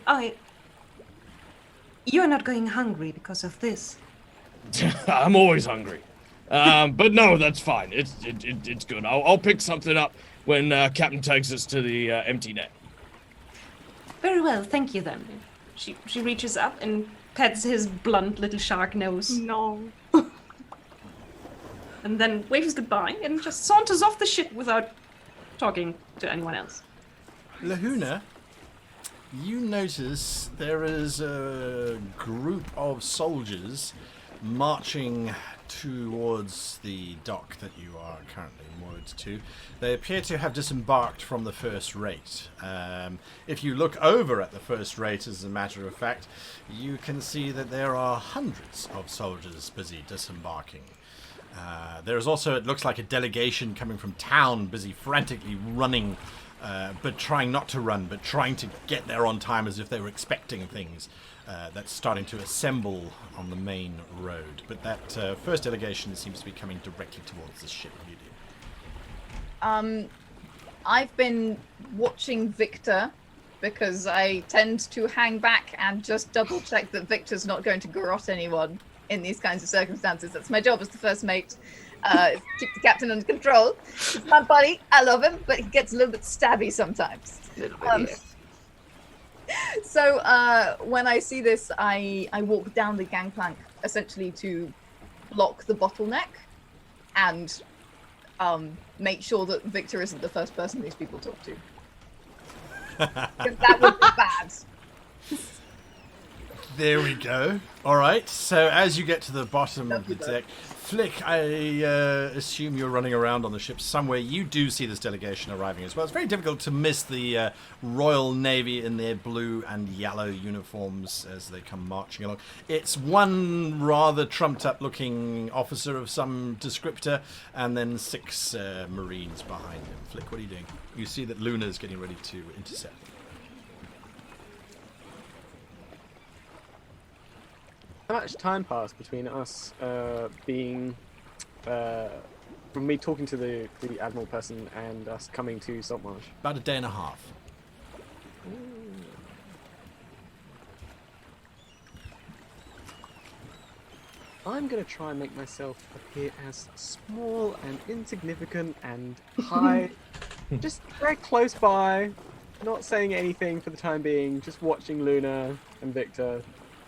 You are not going hungry because of this. I'm always hungry. But no, that's fine. It's good. I'll pick something up when Captain takes us to the empty net. Very well, thank you then. She reaches up and pets his blunt little shark nose. No. And then waves goodbye and just saunters off the ship without talking to anyone else. Lahuna, you notice there is a group of soldiers marching towards the dock that you are currently moored to. They appear to have disembarked from the first rate. If you look over at the first rate, as a matter of fact, you can see that there are hundreds of soldiers busy disembarking. There's also, it looks like, a delegation coming from town, busy frantically running, but trying not to run, but trying to get there on time as if they were expecting things. That's starting to assemble on the main road. But that first delegation seems to be coming directly towards the ship. What do you do? I've been watching Victor because I tend to hang back and just double check that Victor's not going to garrote anyone in these kinds of circumstances. That's my job as the first mate. Keep the captain under control. He's my buddy. I love him, but he gets a little bit stabby sometimes. So when I see this, I walk down the gangplank essentially to block the bottleneck and make sure that Victor isn't the first person these people talk to. 'Cause that would be bad. There we go. All right. So as you get to the bottom of the deck, Flick, I assume you're running around on the ship somewhere. You do see this delegation arriving as well. It's very difficult to miss the Royal Navy in their blue and yellow uniforms as they come marching along. It's one rather trumped-up looking officer of some descriptor, and then 6 Marines behind him. Flick, what are you doing? You see that Luna's getting ready to intercept. How much time passed between us being from me talking to the admiral person and us coming to Saltmarsh? About a day and a half. I'm going to try and make myself appear as small and insignificant and high, just very close by, not saying anything for the time being, just watching Luna and Victor.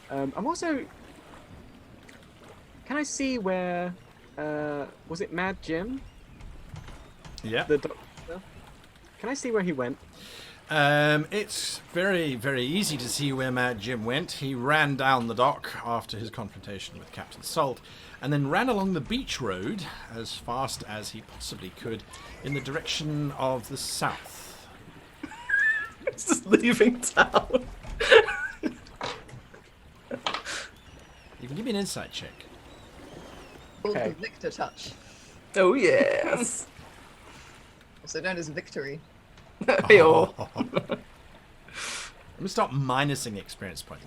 I'm also... Can I see where... was it Mad Jim? Yeah. The doctor? Can I see where he went? It's very, very easy to see where Mad Jim went. He ran down the dock after his confrontation with Captain Salt, and then ran along the beach road as fast as he possibly could in the direction of the south. It's just leaving town. You can give me an insight check. Called Okay. the Victor touch, Oh yes. also known as victory. Yo. I'm going to start minusing experience point.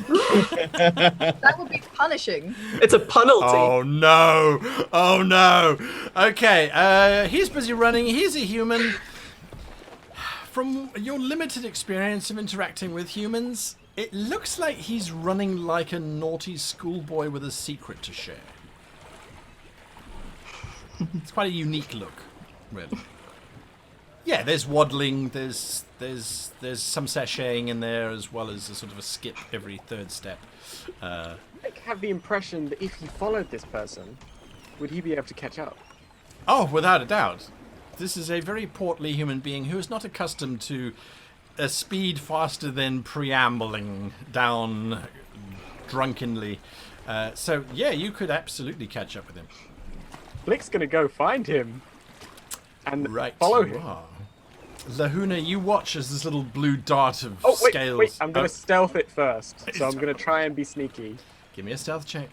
That would be punishing. It's a penalty. Oh no! Oh no! Okay, he's busy running. He's a human. From your limited experience of interacting with humans, it looks like he's running like a naughty schoolboy with a secret to share. It's quite a unique look, really. Yeah, there's waddling, there's some sashaying in there, as well as a sort of a skip every third step. I have the impression that if he followed this person, would he be able to catch up? Oh, without a doubt. This is a very portly human being who is not accustomed to a speed faster than preambling down drunkenly. So, yeah, you could absolutely catch up with him. Flick's gonna go find him and Right, follow you him. are. Lahuna, you watch as this little blue dart of Oh, wait, scales... wait, I'm gonna Oh, stealth it first. So I'm gonna try and be sneaky. give me a stealth check.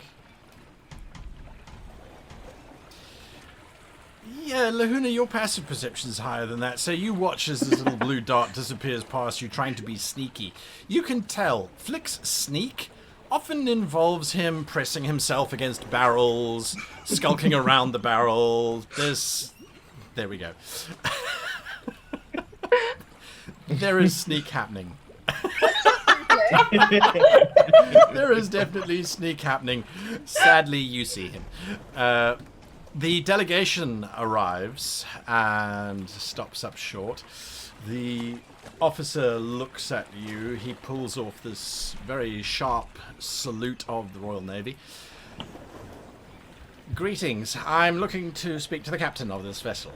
Yeah, Lahuna, your passive perception is higher than that, so you watch as this little blue dart disappears past you, trying to be sneaky. You can tell Flick's sneak often involves him pressing himself against barrels, skulking around the barrels. There we go. There is sneak happening. There is definitely sneak happening. Sadly, you see him. The delegation arrives and stops up short. The officer looks at you. He pulls off this very sharp salute of the Royal Navy. Greetings. I'm looking to speak to the captain of this vessel.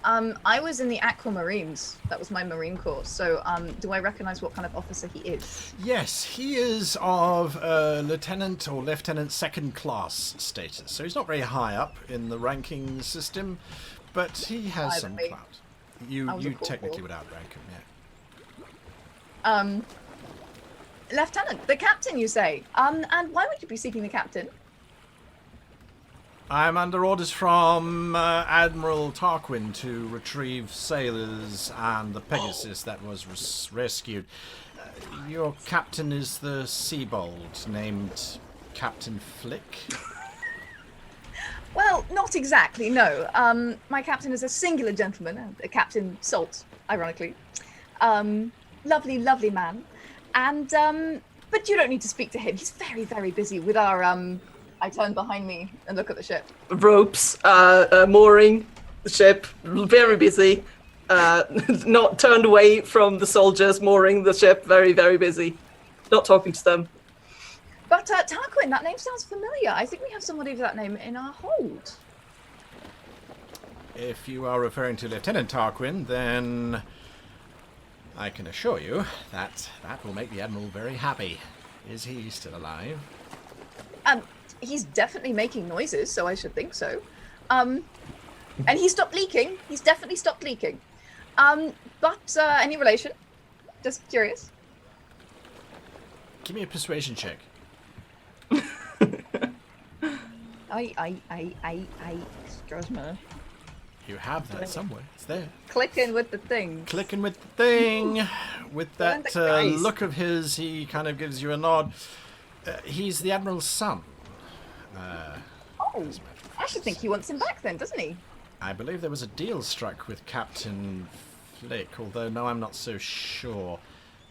I was in the Aquamarines. That was my Marine Corps. So, do I recognize what kind of officer he is? Yes, he is of lieutenant or lieutenant second class status. So he's not very high up in the ranking system, but he has Higher some than me. clout. I You was a corporal. technically would outrank him, yeah. Lieutenant, the captain, you say? And why would you be seeking the captain? I'm under orders from Admiral Tarquin to retrieve sailors and the Pegasus that was rescued. Your captain is the Seabold, named Captain Flick. Well, not exactly, no. My captain is a singular gentleman, a Captain Salt, ironically. Lovely, lovely man. And, but you don't need to speak to him. He's very, very busy with our, I turn behind me and look at the ship. Ropes, mooring the ship, very busy. Not turned away from the soldiers mooring the ship, very, very busy. Not talking to them. But Tarquin, that name sounds familiar. I think we have somebody of that name in our hold. If you are referring to Lieutenant Tarquin, then I can assure you that that will make the Admiral very happy. Is he still alive? He's definitely making noises, so I should think so. And he stopped leaking. He's definitely stopped leaking. But any relation? Just curious. Give me a persuasion check. Excuse me. You have that somewhere. It's there. Clicking with the thing. Clicking with the thing. With Learn that the guys. look of his, he kind of gives you a nod. He's the Admiral's son. Oh, I should think he wants him back then, doesn't he? I believe there was a deal struck with Captain Flick, although now I'm not so sure.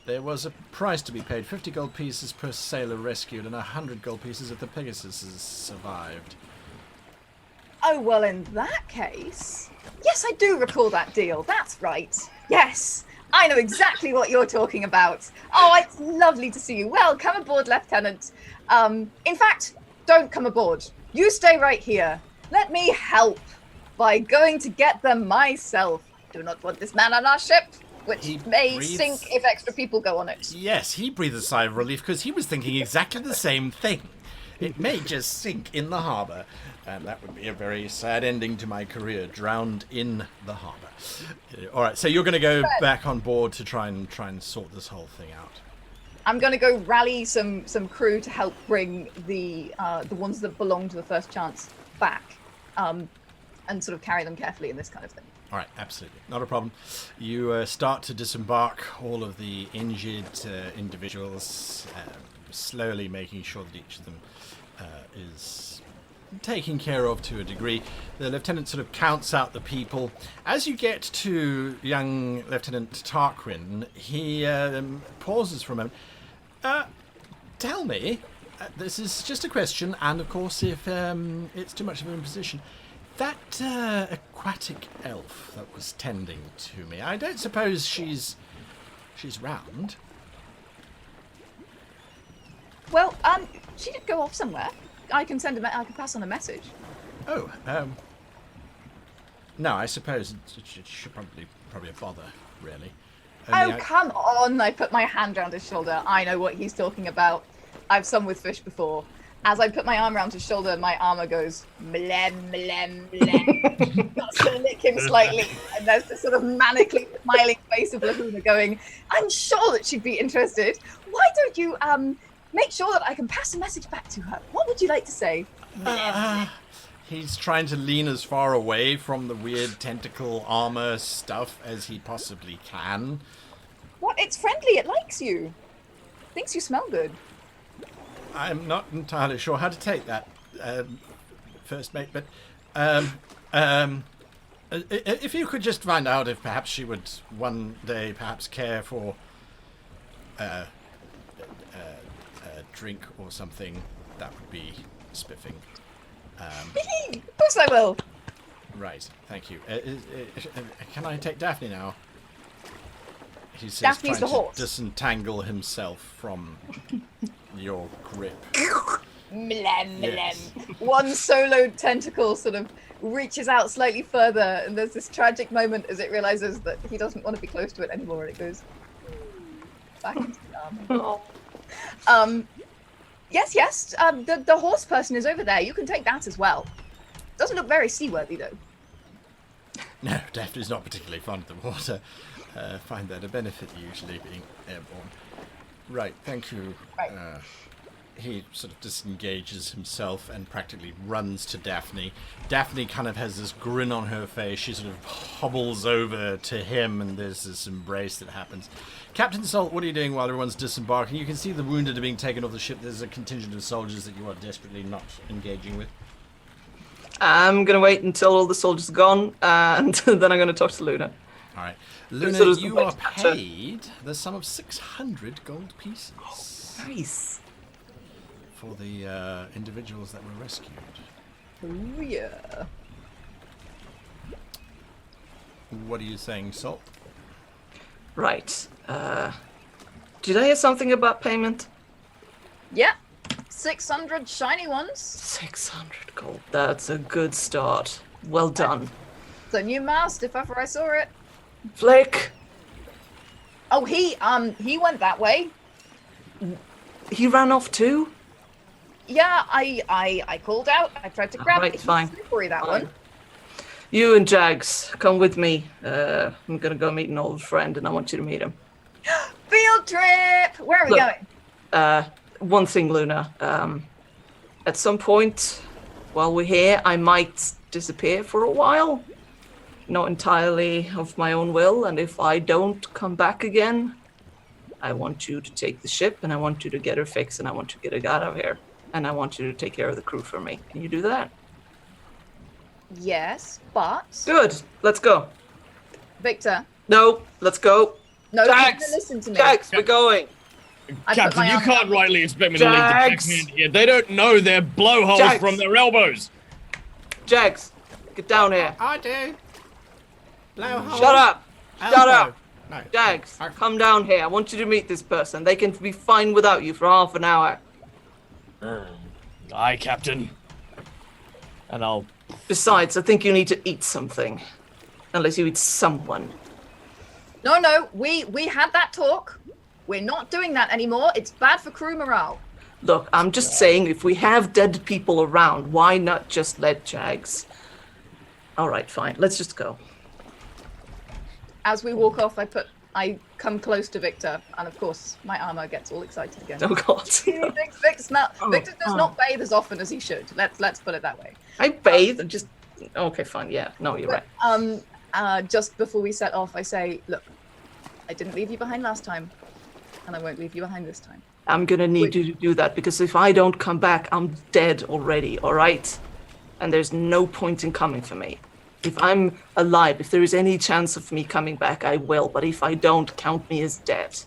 There was a price to be paid, 50 gold pieces per sailor rescued, and 100 gold pieces if the Pegasus has survived. Oh, well, in that case... Yes, I do recall that deal. That's right. Yes, I know exactly what you're talking about. Oh, it's lovely to see you. Well, come aboard, Lieutenant. In fact, don't come aboard. You stay right here. Let me help by going to get them myself. Do not want this man on our ship, which may sink if extra people go on it. Yes, he breathed a sigh of relief because he was thinking exactly the same thing. It may just sink in the harbour, and that would be a very sad ending to my career, drowned in the harbour. All right, so you're going to go back on board to try and sort this whole thing out. I'm going to go rally some crew to help bring the ones that belong to the First Chance back, and sort of carry them carefully in this kind of thing. All right, absolutely. Not a problem. You start to disembark all of the injured individuals, slowly making sure that each of them is taken care of to a degree. The lieutenant sort of counts out the people. As you get to young Lieutenant Tarquin, he pauses for a moment. Tell me, this is just a question, and of course if it's too much of an imposition, that aquatic elf that was tending to me, I don't suppose she's round? Well, she did go off somewhere. I can I can pass on a message. Oh, no, I suppose it should probably a bother, really. Come on! I put my hand around his shoulder. I know what he's talking about. I've swum with fish before. As I put my arm around his shoulder, my armor goes mlem, mlem, mlem. Starts to lick him slightly, and there's this sort of manically smiling face of Laguna going, I'm sure that she'd be interested. Why don't you make sure that I can pass a message back to her? What would you like to say? He's trying to lean as far away from the weird tentacle armor stuff as he possibly can. What? It's friendly. It likes you. Thinks you smell good. I'm not entirely sure how to take that, first mate, but if you could just find out if perhaps she would one day perhaps care for a drink or something, that would be spiffing. Of course I will. Right, thank you. Can I take Daphne now? He says, Daphne's trying the to horse. disentangle himself from your grip. Mlem, Yes. mlem. One solo tentacle sort of reaches out slightly further, and there's this tragic moment as it realizes that he doesn't want to be close to it anymore, and it goes back into the arm. Yes. The horse person is over there. You can take that as well. Doesn't look very seaworthy though. No, Daphne's not particularly fond of the water. Find that a benefit usually, being airborne. Right, thank you. Right. He sort of disengages himself and practically runs to Daphne. Daphne kind of has this grin on her face. She sort of hobbles over to him, and there's this embrace that happens. Captain Salt, what are you doing while everyone's disembarking? You can see the wounded are being taken off the ship. There's a contingent of soldiers that you are desperately not engaging with. I'm going to wait until all the soldiers are gone, and then I'm going to talk to Luna. All right. Luna, sort of you the are way to capture. paid the sum of 600 gold pieces Nice. for the individuals that were rescued. Oh yeah. What are you saying, Salt? Right. Did I hear something about payment? Yeah. 600 shiny ones. 600 gold. That's a good start. Well done. It's a new mast if ever I saw it. Flick, Oh, he went that way. he ran off too? Yeah, I called out. I tried to grab Right, it. He's fine. slippery, that Fine. one. You and Jaggs, come with me. I'm gonna go meet an old friend, and I want you to meet him. Field trip. Where are we Look. going? One thing, Luna. At some point, while we're here, I might disappear for a while. Not entirely of my own will, and if I don't come back again, I want you to take the ship, and I want you to get her fixed, and I want you to get her out of here. And I want you to take care of the crew for me. Can you do that? Yes, but Good. Let's go. Victor, No, let's go. no, Jax! you listen to me. Jax, we're going. I put Captain, my you arm can't around- rightly expect me to leave the Jags! checkmen here. They don't know their blowholes Jags! from their elbows. Jax, get down here. I do. Blowhole. Shut up. Shut Elbow. up. No. Jags, come down here. I want you to meet this person. They can be fine without you for half an hour. Aye, Captain. And I'll... Besides, I think you need to eat something. Unless you eat someone. No, we had that talk. We're not doing that anymore. It's bad for crew morale. Look, I'm just saying, if we have dead people around, why not just let Jags? All right, fine. Let's just go. As we walk off, I come close to Victor, and of course, my armor gets all excited again. Oh God. Victor does not bathe as often as he should. Let's put it that way. I bathe and just... Okay, fine. Yeah, no, you're right. Just before we set off, I say, look, I didn't leave you behind last time, and I won't leave you behind this time. I'm gonna need you to do that, because if I don't come back, I'm dead already, all right? And there's no point in coming for me. If I'm alive, if there is any chance of me coming back, I will. But if I don't, count me as dead.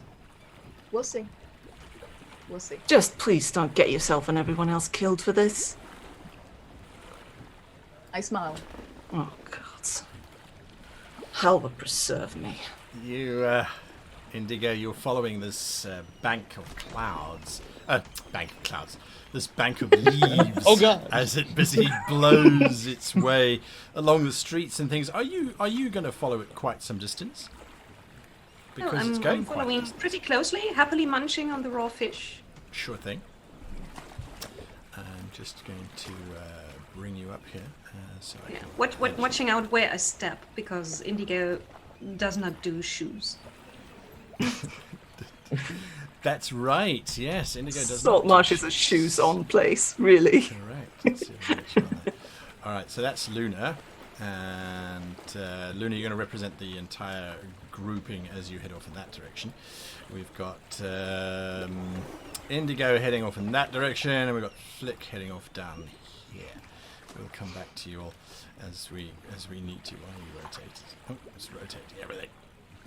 We'll see. We'll see. Just please don't get yourself and everyone else killed for this. I smile. Oh, God. Helva preserve me. You, Indigo, you're following this bank of clouds. This bank of leaves. Oh, God. As it busy blows its way along the streets and things. Are you going to follow it quite some distance? Because it's going I'm quite following distance. pretty closely, happily munching on the raw fish. Sure thing. I'm just going to bring you up here. So I Yeah. can Watching out where I step, because Indigo does not do shoes. That's right. Yes, Indigo does. Saltmarsh is a shoes-on place, really. Correct. Let's see if I can make sure of that. All right, so that's Luna, and Luna, you're going to represent the entire grouping as you head off in that direction. We've got Indigo heading off in that direction, and we've got Flick heading off down here. We'll come back to you all as we need to. While you rotate? Oh, it's rotating everything.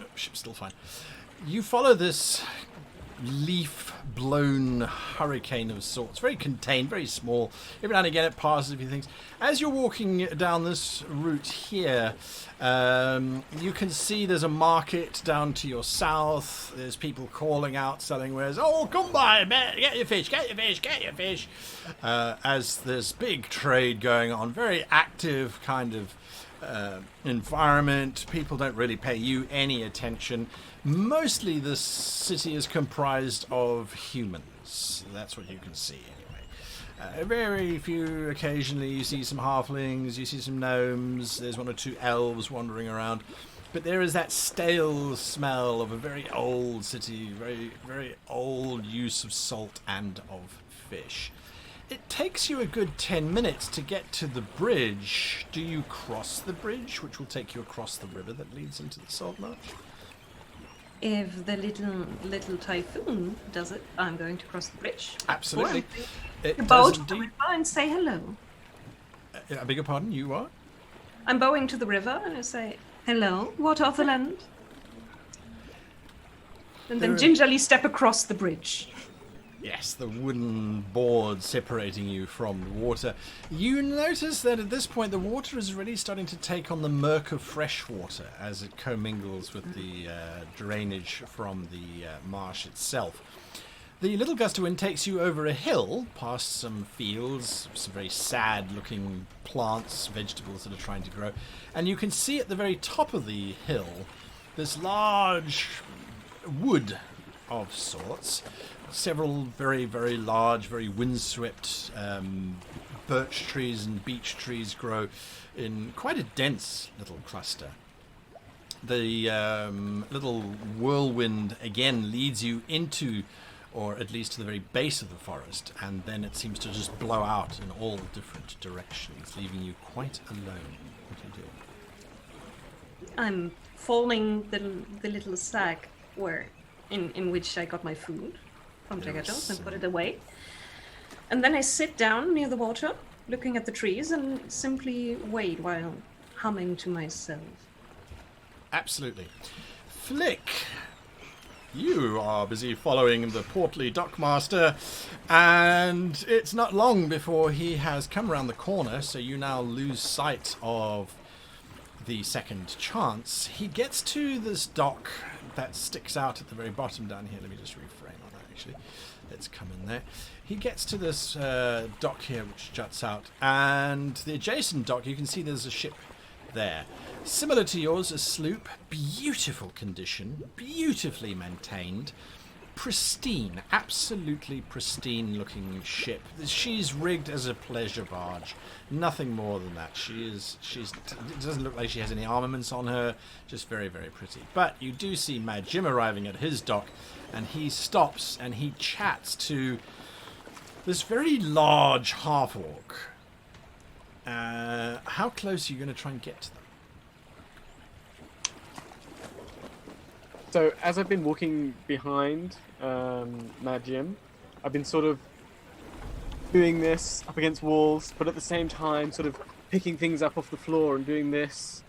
Oh, ship's still fine. You follow this leaf-blown hurricane of sorts, very contained, very small. Every now and again it passes a few things. As you're walking down this route here, you can see there's a market down to your south. There's people calling out, selling wares. Oh, come by, man, get your fish, get your fish, get your fish. As there's big trade going on, very active kind of environment. People don't really pay you any attention. Mostly the city is comprised of humans. That's what you can see anyway. Very few, occasionally you see some halflings, you see some gnomes, there's one or two elves wandering around. But there is that stale smell of a very old city, very, very old use of salt and of fish. It takes you a good 10 minutes to get to the bridge. Do you cross the bridge, which will take you across the river that leads into the Saltmarsh? If the little typhoon does it, I'm going to cross the bridge. Absolutely. It The does boat to the indeed. river and say hello. I beg your pardon, you are? I'm bowing to the river and I say, hello, what of the land? And then gingerly step across the bridge. Yes, the wooden board separating you from the water. You notice that at this point the water is really starting to take on the murk of fresh water as it commingles with the drainage from the marsh itself. The little gust of wind takes you over a hill, past some fields, some very sad-looking plants, vegetables that are trying to grow, and you can see at the very top of the hill this large wood of sorts. Several very, very large, very windswept birch trees and beech trees grow in quite a dense little cluster. The little whirlwind again leads you into, or at least to the very base of the forest, and then it seems to just blow out in all different directions, leaving you quite alone. What do you do? I'm folding the little sack where in which I got my food from Jaggsy and put it away. And then I sit down near the water, looking at the trees, and simply wait while humming to myself. Absolutely. Flick, you are busy following the portly dockmaster, and it's not long before he has come around the corner, so you now lose sight of the second chance. He gets to this dock that sticks out at the very bottom down here. Let me just reframe on that, actually. Let's come in there. He gets to this dock here, which juts out, and the adjacent dock, you can see there's a ship there. Similar to yours, a sloop, beautiful condition, beautifully maintained, pristine, absolutely pristine looking ship. She's rigged as a pleasure barge, nothing more than that. It doesn't look like she has any armaments on her, just very, very pretty. But you do see Mad Jim arriving at his dock, and he stops and he chats to this very large half-orc. How close are you going to try and get to them? So as I've been walking behind Mad Jim, I've been sort of doing this up against walls, but at the same time sort of picking things up off the floor and doing this.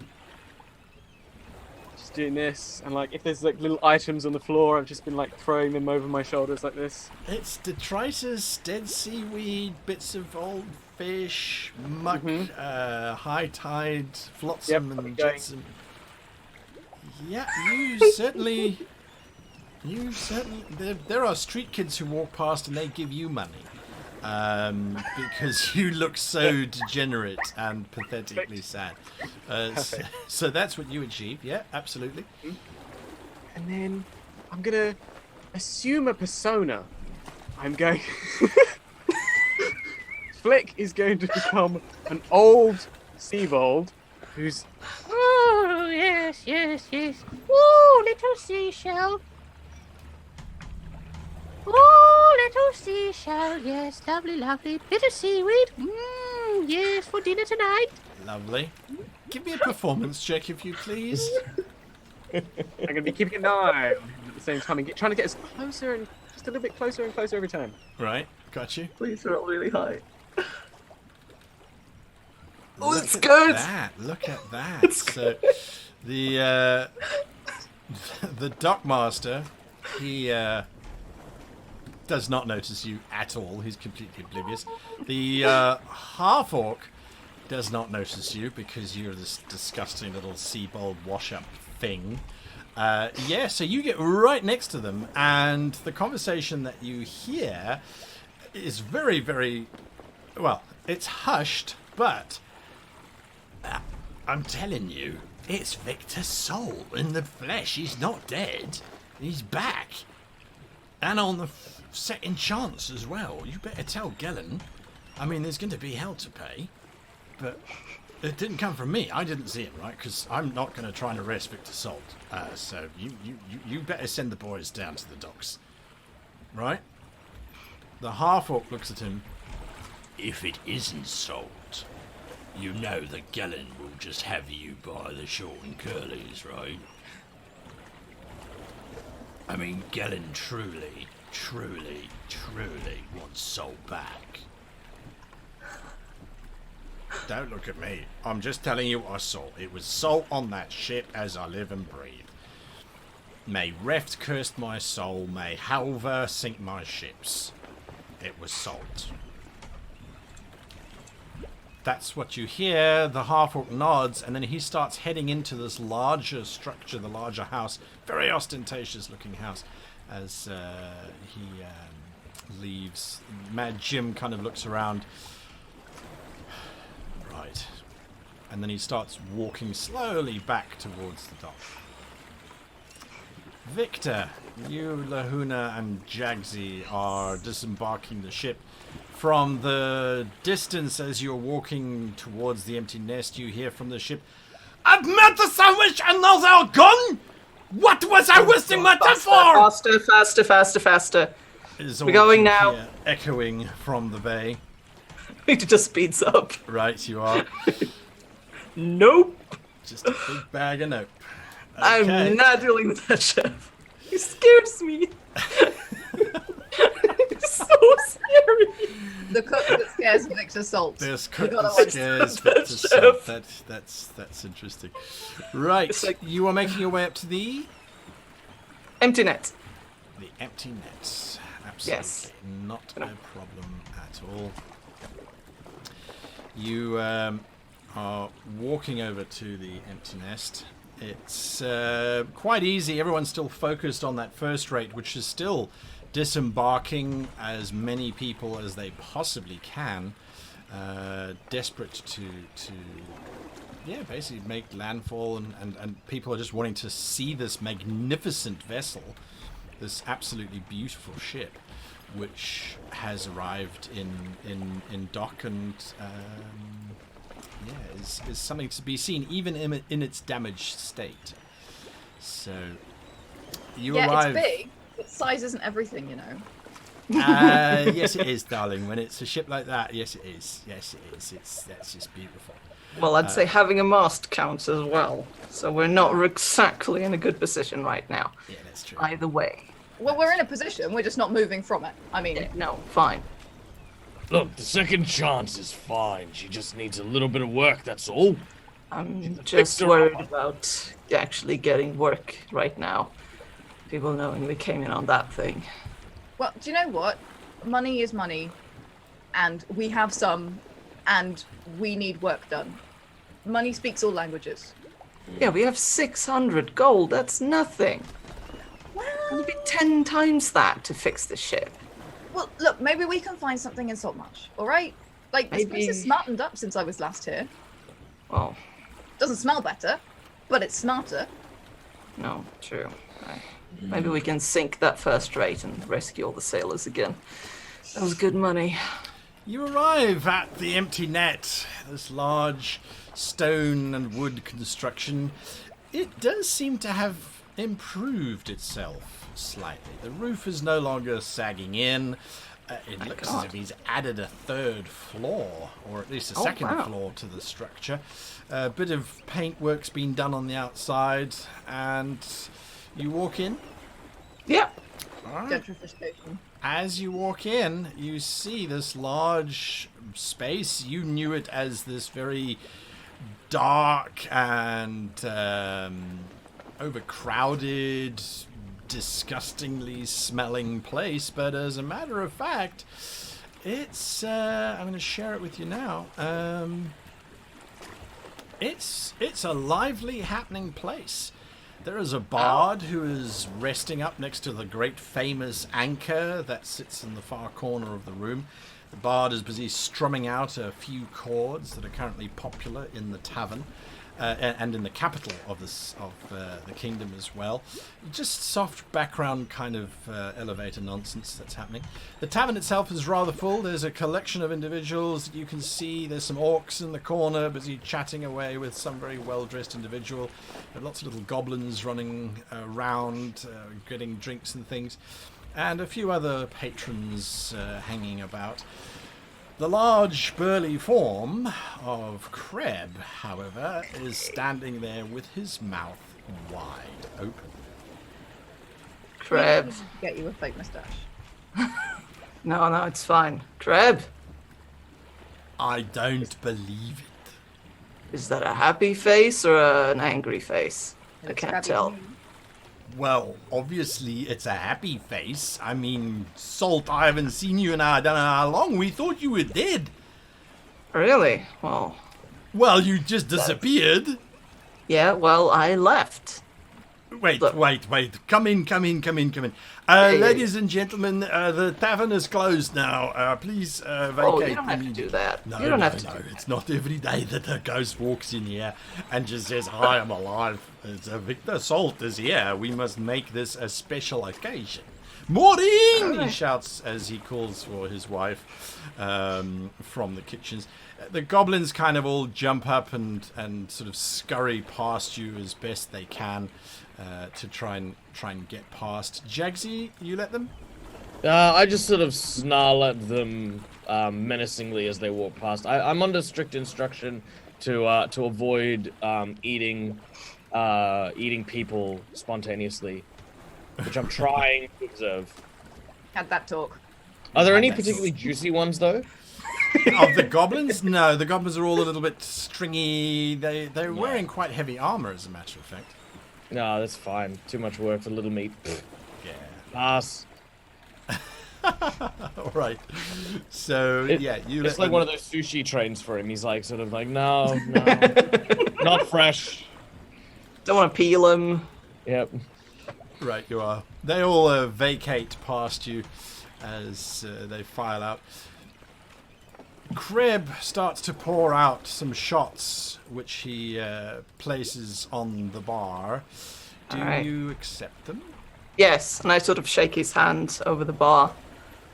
Just doing this, and like if there's like little items on the floor, I've just been like throwing them over my shoulders like this. It's detritus, dead seaweed, bits of old fish, muck, high tide, flotsam and jetsam. Yeah, you certainly. There are street kids who walk past and they give you money, because you look so degenerate and pathetically sad. So that's what you achieve. Yeah, absolutely. And then I'm gonna assume a persona. I'm going. Flick is going to become an old Seabold who's. Oh, yes, yes, yes. Oh, little seashell. Oh, little seashell. Yes, lovely, lovely. Bit of seaweed. Yes, for dinner tonight. Lovely. Give me a performance check, if you please. I'm going to be keeping an eye on him at the same time and trying to get us closer and just a little bit closer and closer every time. Right, got you. Please roll really high. Oh, Look it's at good. Look at that. So the dockmaster, he does not notice you at all. He's completely oblivious. The half-orc does not notice you because you're this disgusting little seabold wash-up thing. Yeah, so you get right next to them, and the conversation that you hear is very, very... Well, it's hushed, but... I'm telling you, it's Victor's soul in the flesh. He's not dead. He's back. And on the second chance as well. You better tell Gellin. I mean, there's going to be hell to pay. But it didn't come from me. I didn't see it, right? Because I'm not going to try and arrest Victor's soul. So you better send the boys down to the docks. Right? The half-orc looks at him. If it isn't salt, you know that Gellin will just have you by the short and curlies, right? I mean, Gellin truly wants Sol back. Don't look at me. I'm just telling you what I saw. It was Sol on that ship as I live and breathe. May Reft curse my soul. May Halver sink my ships. It was salt. That's what you hear. The half-orc nods, and then he starts heading into this larger structure, the larger house. Very ostentatious looking house. As he leaves, Mad Jim kind of looks around. Right. And then he starts walking slowly back towards the dock. Victor, you, Lahuna, and Jaggsy are disembarking the ship. From the distance, as you're walking towards the empty nest, you hear from the ship, "I've met the sandwich and now they're gone! What was I wasting my time for?" Faster. Is We're all going you now. hear echoing from the bay. It just speeds up. Right, you are. Nope. Just a big bag of nope. I'm not dealing with that ship. It scares me. It's so scary. The cook that scares Victor Salt. This We cook gotta that watch scares that Victor chef. Salt. That's interesting. Right, It's like- you are making your way up to the Empty net. empty nets. Absolutely, Yes. not a problem at all. You are walking over to the empty nest. It's quite easy. Everyone's still focused on that first rate, which is still disembarking as many people as they possibly can. Desperate to basically make landfall, and people are just wanting to see this magnificent vessel, this absolutely beautiful ship, which has arrived in dock and is something to be seen, even in its damaged state. So you arrive. It's big, but size isn't everything, you know. Yes, it is, darling. When it's a ship like that, yes, it is. Yes, it is. That's just beautiful. Well, I'd say having a mast counts as well. So we're not exactly in a good position right now. Yeah, that's true. Either way. Well, we're in a position. We're just not moving from it. I mean, No, fine. Look, the second chance is fine. She just needs a little bit of work, that's all. I'm just worried about actually getting work right now. People knowing we came in on that thing. well, do you know what? Money is money, and we have some, and we need work done. Money speaks all languages. Yeah, we have 600 gold. That's nothing. It'll be 10 times that to fix the ship. Well, look, maybe we can find something in Saltmarsh, all right? Like, this place is Maybe- smartened up since I was last here. Well, Doesn't smell better, but it's smarter. no, true. Right. Maybe we can sink that first rate and rescue all the sailors again. That was good money. You arrive at the empty net, this large stone and wood construction. It does seem to have improved itself slightly. The roof is no longer sagging in. It looks as God. if he's added a third floor, or at least a Oh, second wow. floor to the structure. A bit of paint work's been done on the outside, and you walk in. Yeah. Gentrification. As you walk in, you see this large space. You knew it as this very dark and overcrowded, disgustingly smelling place, but as a matter of fact, it's I'm going to share it with you now. It's a lively, happening place. There is a bard who is resting up next to the great famous anchor that sits in the far corner of the room. The bard is busy strumming out a few chords that are currently popular in the tavern and in the capital of the kingdom as well. Just soft background kind of elevator nonsense that's happening. The tavern itself is rather full. There's a collection of individuals that you can see. There's some orcs in the corner busy chatting away with some very well-dressed individual. There are lots of little goblins running around, getting drinks and things, and a few other patrons hanging about. The large, burly form of Kreb, however, is standing there with his mouth wide open. Kreb. Get you a fake mustache. No, it's fine. Kreb. I don't believe it. Is that a happy face or an angry face? I It's can't crabby. tell. Well, obviously it's a happy face. I mean, Salt, I haven't seen you in I don't know how long. We thought you were dead. Really? Well, Well, you just disappeared. yeah, well, I left. Wait. Look. Come in. Hey. Ladies and gentlemen, the tavern is closed now. Please vacate. Oh, you don't have to immediately. do that. No, You don't no, have to no. do that. It's not every day that a ghost walks in here and just says, "Hi, I'm alive." It's Victor Salt is here. We must make this a special occasion. Maureen! He shouts as he calls for his wife from the kitchens. The goblins kind of all jump up and sort of scurry past you as best they can to try and get past. Jaggsy, you let them? I just sort of snarl at them menacingly as they walk past. I'm under strict instruction to avoid eating people spontaneously. which I'm trying to observe. Had that talk. Are there any particularly juicy ones, though? Of the goblins? No, the goblins are all a little bit stringy. They're wearing quite heavy armor, as a matter of fact. No, that's fine. Too much work for little meat. Yeah. Pass. All right. So you. It's like one of those sushi trains for him. He's like, sort of like, no, not fresh. Don't want to peel them. Yep. Right, you are. They all vacate past you as they file out. Kreb starts to pour out some shots, which he places on the bar. Do you accept them? Yes, and I sort of shake his hand over the bar.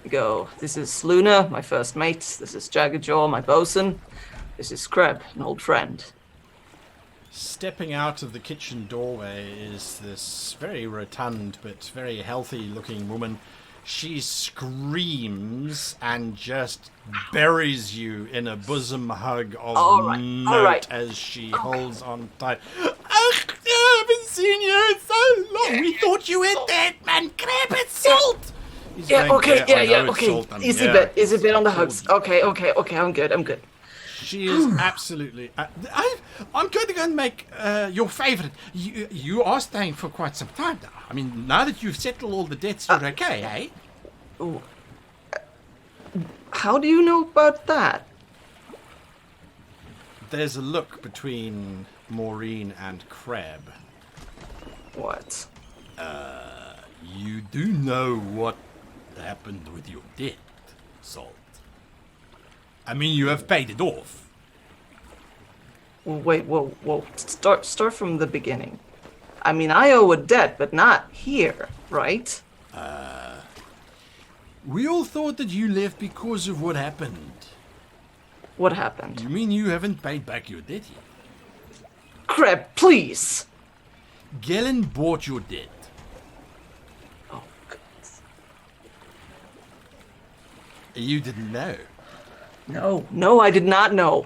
I go, this is Luna, my first mate. This is Jaggerjaw, my bosun. This is Kreb, an old friend. Stepping out of the kitchen doorway is this very rotund but very healthy-looking woman. She screams and just buries you in a bosom hug of note as she holds on tight. I haven't seen you in so long. We thought you were dead, man. Grab it, Salt. He's going, okay. Salt, Easy bit on the hugs. Okay, I'm good. She is absolutely... I'm going to go and make your favourite. You are staying for quite some time now. I mean, now that you've settled all the debts, you're okay, eh? Ooh. How do you know about that? There's a look between Maureen and Kreb. What? You do know what happened with your debt, Salt. I mean, you have paid it off. Well, wait, whoa. Start from the beginning. I mean, I owe a debt, but not here, right? We all thought that you left because of what happened. What happened? You mean you haven't paid back your debt yet? Kreb, please! Gellin bought your debt. Oh, goodness. You didn't know. No, I did not know.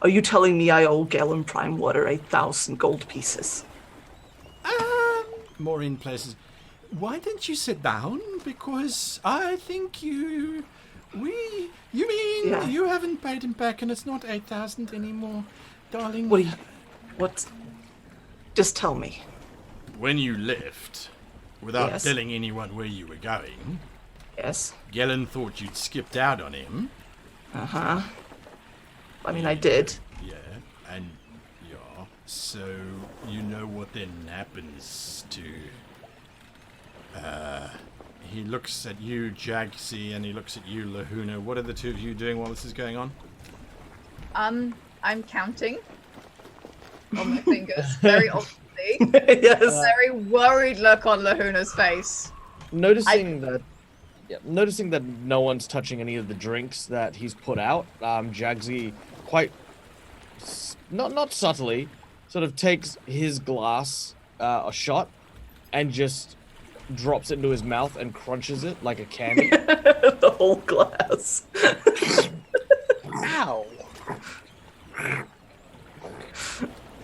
Are you telling me I owe Galen Prime Water 8,000 gold pieces? Maureen places. Why didn't you sit down? Because I think you haven't paid him back and it's not 8,000 anymore, darling. What? Just tell me. When you left, without Yes. telling anyone where you were going, Yes. Gellin thought you'd skipped out on him. Uh-huh. I mean, I did. Yeah, and yeah, so you know what then happens to... he looks at you, Jaggsy, and he looks at you, Lahuna. What are the two of you doing while this is going on? I'm counting on my fingers, very obviously. Yes. A very worried look on Lahuna's face. Noticing that no one's touching any of the drinks that he's put out, Jaggsy quite not subtly sort of takes his glass a shot and just drops it into his mouth and crunches it like a candy. The whole glass. Ow!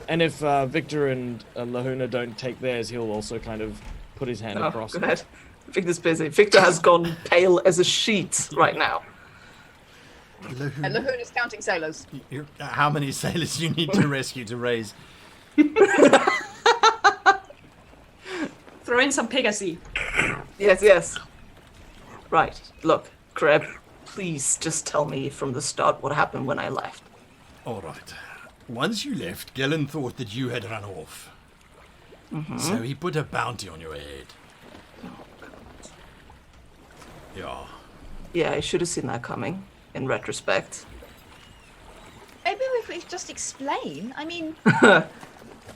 And if Victor and Lahuna don't take theirs, he'll also kind of put his hand across Go it. ahead. Victor's busy. Victor has gone pale as a sheet right now. And Lahuna's counting sailors. How many sailors you need to rescue to raise? Throw in some Pegasi. Yes. Right. Look, Kreb, please just tell me from the start what happened when I left. All right. Once you left, Gellin thought that you had run off. So he put a bounty on your head. Yeah. Yeah, I should have seen that coming, in retrospect. Maybe if we just explain. I mean,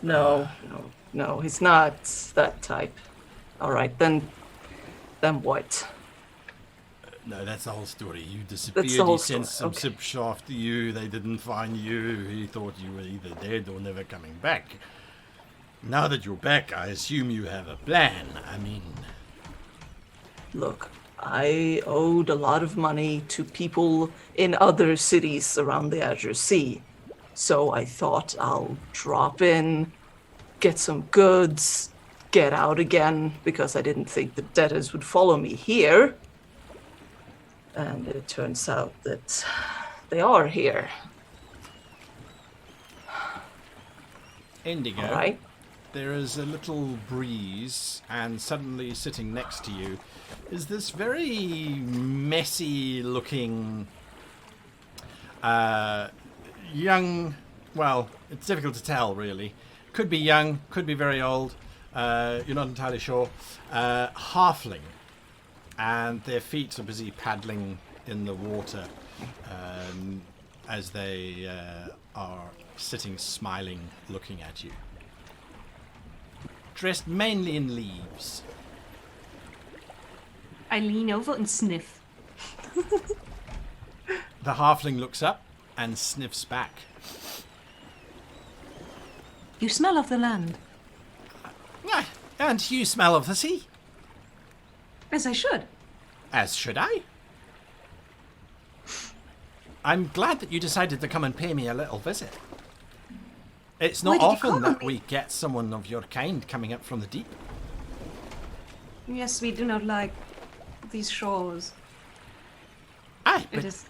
No, he's not that type. All right, then what? No, that's the whole story. You disappeared. That's the whole He sent story, some ship shaft to you. They didn't find you. He thought you were either dead or never coming back. Now that you're back, I assume you have a plan. I mean... Look, I owed a lot of money to people in other cities around the Azure Sea. So I thought I'll drop in, get some goods, get out again because I didn't think the debtors would follow me here. And it turns out that they are here. Indigo. All right. There is a little breeze, and suddenly sitting next to you is this very messy-looking young. Well, it's difficult to tell, really. Could be young, could be very old. You're not entirely sure. Halfling, and their feet are busy paddling in the water as they are sitting, smiling, looking at you. Dressed mainly in leaves. I lean over and sniff. The halfling looks up and sniffs back. You smell of the land. Ah, and you smell of the sea. As I should. As should I. I'm glad that you decided to come and pay me a little visit. It's Why not did you often call that me? we get someone of your kind coming up from the deep. Yes, we do not like these shores. Aye, It but is.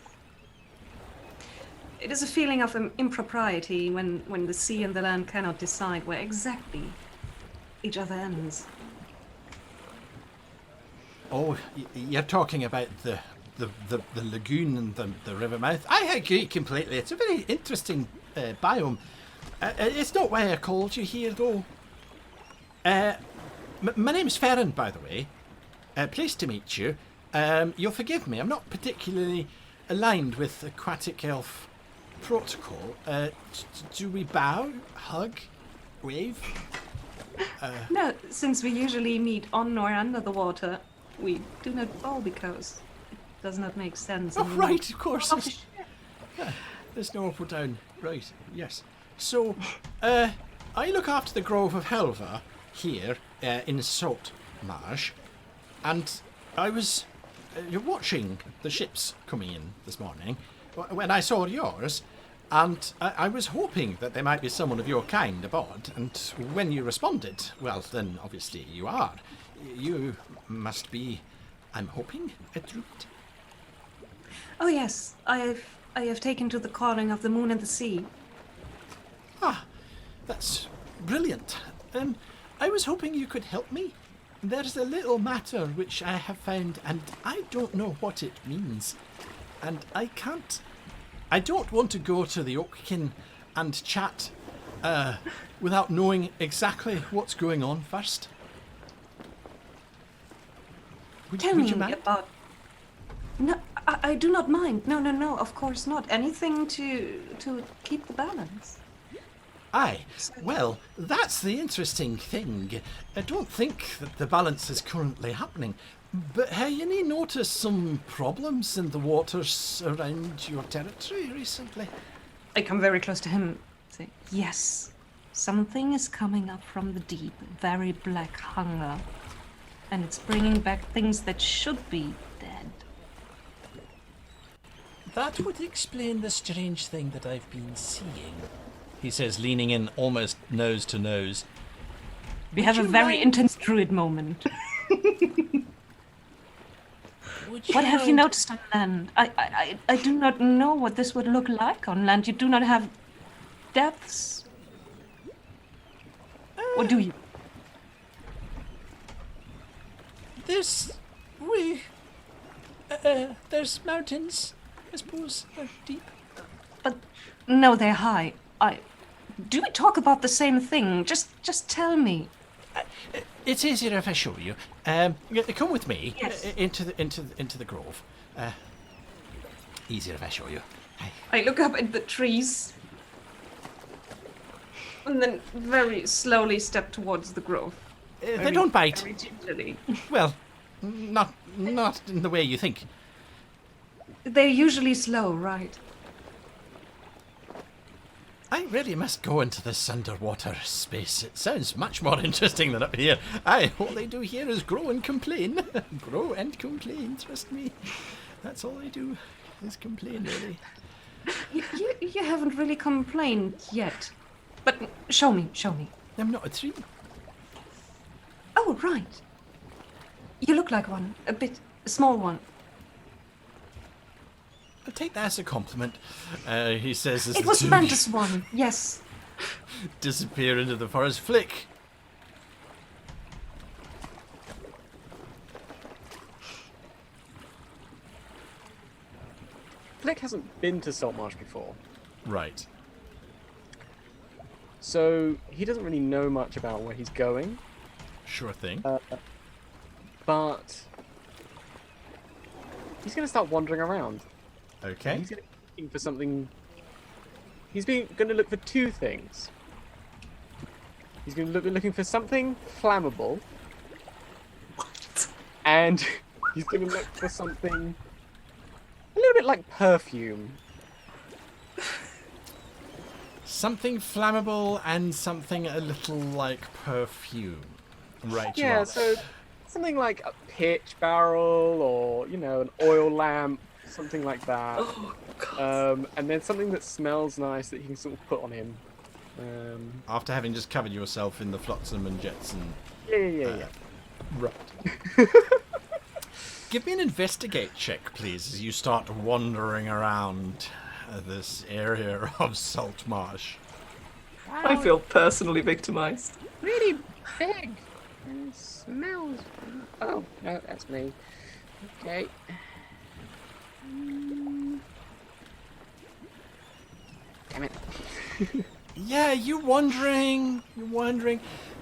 It is a feeling of impropriety when the sea and the land cannot decide where exactly each other ends. oh, you're talking about the lagoon and the river mouth. I agree completely. It's a very interesting biome. It's not why I called you here, though. My name's Farron, by the way. Pleased to meet you. You'll forgive me, I'm not particularly aligned with aquatic elf protocol. Do we bow, hug, wave? No, since we usually meet on or under the water, we do not bow because it does not make sense. Oh, in the right, of course. of the ship. There's no up or down. Right, yes. So, I look after the Grove of Helva here in Saltmarsh, and I was watching the ships coming in this morning when I saw yours, and I was hoping that there might be someone of your kind aboard, and when you responded, well, then obviously you are. You must be, I'm hoping, a druid. Oh yes, I have taken to the calling of the moon and the sea. Ah, that's brilliant. I was hoping you could help me. There's a little matter which I have found, and I don't know what it means. And I don't want to go to the Oakkin and chat without knowing exactly what's going on first. Tell would me you mind? about. No, I do not mind. No, of course not. Anything to keep the balance. Aye, well, that's the interesting thing. I don't think that the balance is currently happening, but have you noticed some problems in the waters around your territory recently? I come very close to him. Say, yes, something is coming up from the deep. Very black hunger, and it's bringing back things that should be dead. That would explain the strange thing that I've been seeing, he says, leaning in almost nose to nose. We have a very intense druid moment. What have you noticed on land? I do not know what this would look like on land. You do not have depths. Or do you? There's mountains, I suppose, they're deep. But no, they're high. Do we talk about the same thing? Just tell me. It's easier if I show you. Come with me. Yes. Into the grove. Easier if I show you. I look up at the trees. And then very slowly step towards the grove. They don't bite. Very gingerly. Well, not in the way you think. They're usually slow, right? I really must go into this underwater space. It sounds much more interesting than up here. Aye, all they do here is grow and complain. Grow and complain, trust me. That's all they do, is complain, really. You haven't really complained yet. But show me. I'm not a tree. Oh, right. You look like one. A small one. I take that as a compliment, he says as It the was two meant as one, yes. disappear into the forest. Flick. Flick hasn't been to Saltmarsh before, Right. so he doesn't really know much about where he's going. Sure thing. But he's going to start wandering around. Okay. He's going to be looking for something. He's going to look for two things. He's going to be looking for something flammable. What? And he's going to look for something a little bit like perfume. Something flammable and something a little like perfume. Right, you Yeah, are. so something like a pitch barrel or, you know, an oil lamp, something like that. Oh, God. And then something that smells nice that you can sort of put on him. After having just covered yourself in the flotsam and jetsam. Yeah. Right. Give me an investigate check, please, as you start wandering around this area of Saltmarsh. I feel personally victimized. Really big and smells. Oh, no, that's me. Okay. Damn it. Yeah, you're wondering.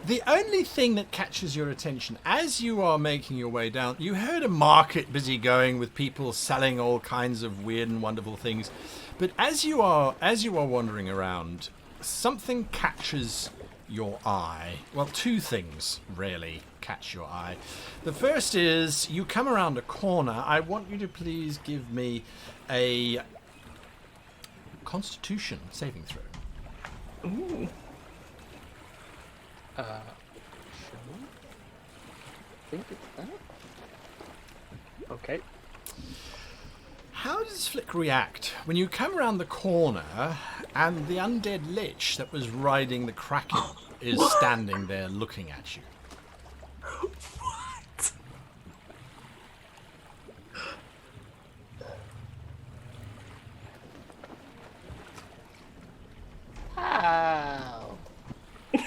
The only thing that catches your attention as you are making your way down, you heard a market busy going with people selling all kinds of weird and wonderful things. But as you are wandering around, something catches your eye. Well, two things really catch your eye. The first is you come around a corner. I want you to please give me a Constitution saving throw. Ooh. Sure. I think it's that. Okay. How does Flick react when you come around the corner and the undead lich that was riding the kraken is standing there looking at you? What? Oh. Is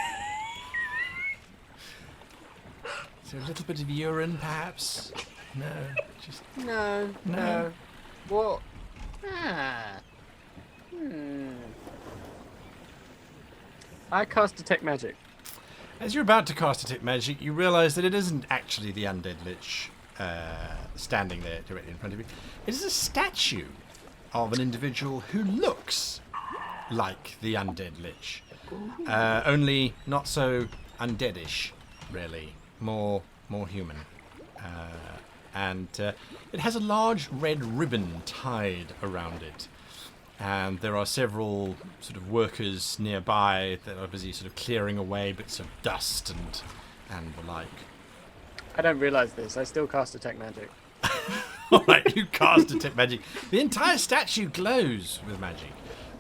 there a little bit of urine, perhaps? No, just No. What? Ah. I cast Detect Magic. as you're about to cast Detect Magic, you realise that it isn't actually the undead lich standing there directly in front of you. It is a statue of an individual who looks like the undead lich, only not so undeadish, really, more human. And it has a large red ribbon tied around it. And there are several sort of workers nearby that are busy sort of clearing away bits of dust and the like. I don't realise this. I still cast Detect Magic. Alright, you cast Detect Magic. The entire statue glows with magic.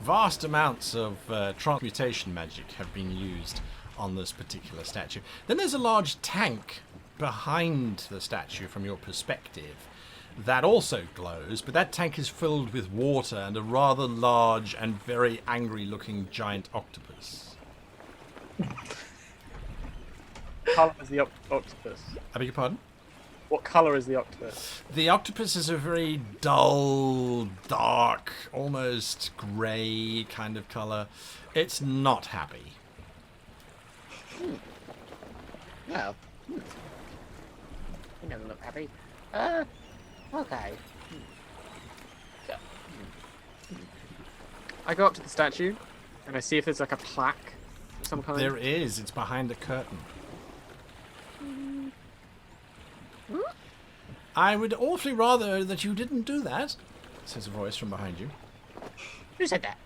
Vast amounts of transmutation magic have been used on this particular statue. Then there's a large tank behind the statue from your perspective that also glows, but that tank is filled with water and a rather large and very angry looking giant octopus. What colour is the octopus? I beg your pardon? What colour is the octopus? The octopus is a very dull, dark, almost grey kind of colour. It's not happy. Well. He doesn't look happy. Okay. I go up to the statue and I see if there's like a plaque of some kind. There is. It's behind a curtain. I would awfully rather that you didn't do that, says a voice from behind you. Who said that?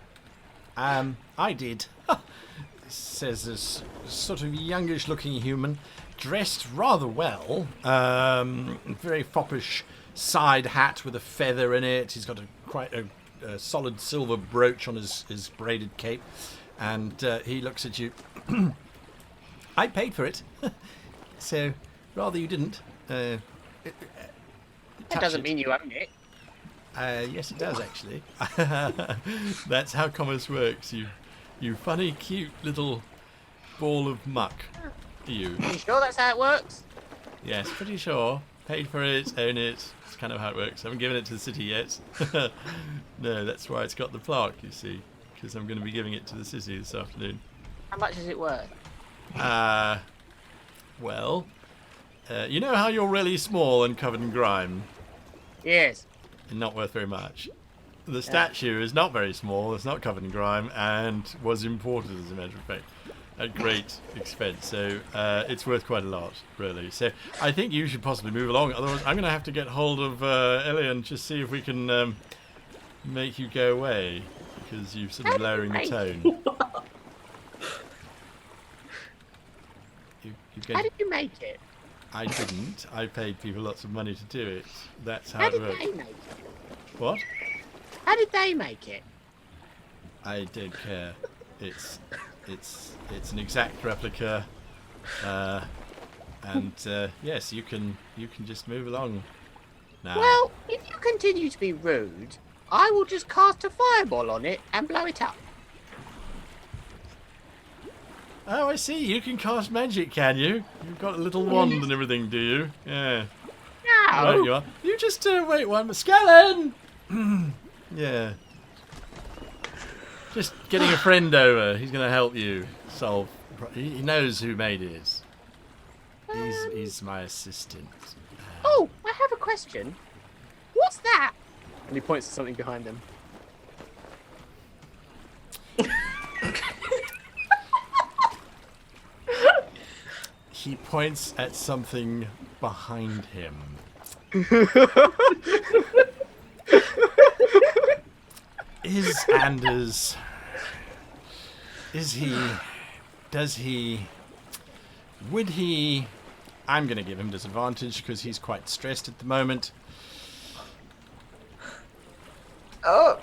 I did. Says this sort of youngish looking human, dressed rather well. Very foppish side hat with a feather in it. He's got quite a solid silver brooch on his braided cape. And he looks at you. I paid for it. So, rather you didn't. That touch doesn't it. mean you own it. Yes, it does actually. That's how commerce works. You funny, cute little ball of muck. You. You sure that's how it works? Yes, pretty sure. Paid for it, own it. It's kind of how it works. I haven't given it to the city yet. No, that's why it's got the plaque, you see. Because I'm going to be giving it to the city this afternoon. How much is it worth? Well, you know how you're really small and covered in grime? Yes. And not worth very much. The statue is not very small, it's not covered in grime, and was imported, as a matter of fact, at great expense. So it's worth quite a lot, really. So I think you should possibly move along. Otherwise, I'm going to have to get hold of Ellie and just see if we can make you go away, because you're sort of lowering the tone. How did you make it? I didn't. I paid people lots of money to do it. That's how How it did works. they make it? What? How did they make it? I don't care. It's an exact replica, and yes, you can just move along now. Well, if you continue to be rude, I will just cast a fireball on it and blow it up. Oh, I see. You can cast magic, can you? You've got a little wand and everything, do you? Yeah. No. Right, you are. You just wait one. Skellen. Yeah. Just getting a friend over. He's going to help you solve. He knows who made it. He's my assistant. Oh, I have a question. What's that? And he points to something behind him. He points at something behind him. Is Anders... Is he... Does he... Would he... I'm going to give him disadvantage because he's quite stressed at the moment. Oh,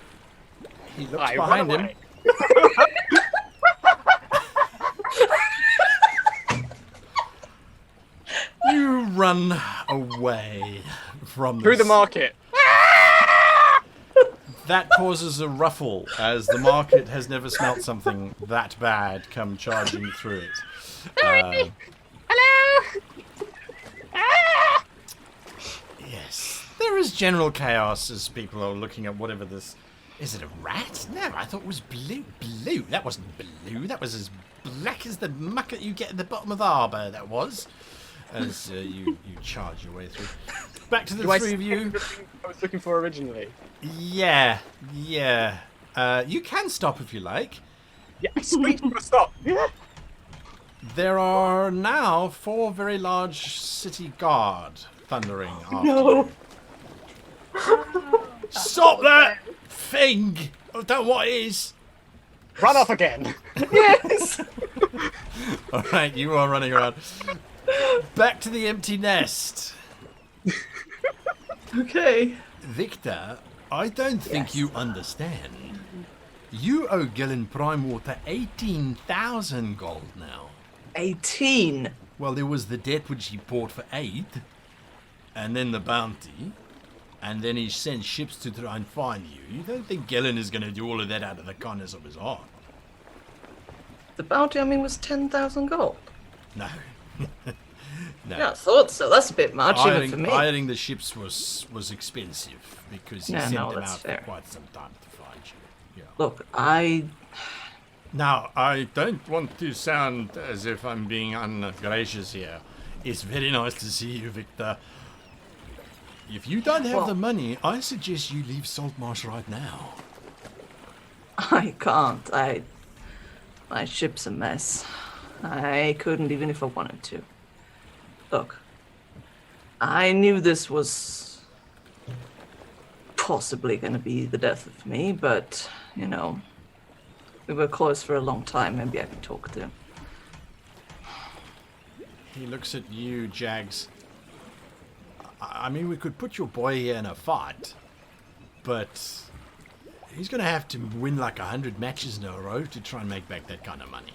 He looks I behind run him. away. You run away from Through the this. market. That causes a ruffle, as the market has never smelt something that bad come charging through it. Hello? Ah! Yes, there is general chaos as people are looking at whatever this... Is it a rat? No, I thought it was blue. Blue? That wasn't blue. That was as black as the muck that you get at the bottom of the harbour, that was. As you charge your way through. Back to the three of you. I was looking for originally. Yeah. You can stop if you like. Yeah, I screeched for a stop. There are now 4 very large city guard thundering after no. you. Stop that thing! I don't know what it is. Run off again. Yes. Alright, you are running around. Back to the empty nest. Okay. Victor, I don't think you understand. You owe Gillen Primewater 18,000 gold now. 18. Well, there was the debt which he bought for 8, and then the bounty, and then he sent ships to try and find you. You don't think Gillen is going to do all of that out of the kindness of his heart? The bounty, I mean, was 10,000 gold. No. No. Yeah, I thought so. That's a bit much, even for me. Hiring the ships was expensive because he Yeah, sent no, them that's out fair. for quite some time to find you. Yeah. Look, Now, I don't want to sound as if I'm being ungracious here. It's very nice to see you, Victor. If you don't have Well- the money, I suggest you leave Saltmarsh right now. I can't. My ship's a mess. I couldn't even if I wanted to. Look, I knew this was possibly going to be the death of me, but, you know, we were close for a long time. Maybe I could talk to him. He looks at you, Jags. I mean, we could put your boy here in a fight, but he's going to have to win like 100 matches in a row to try and make back that kind of money.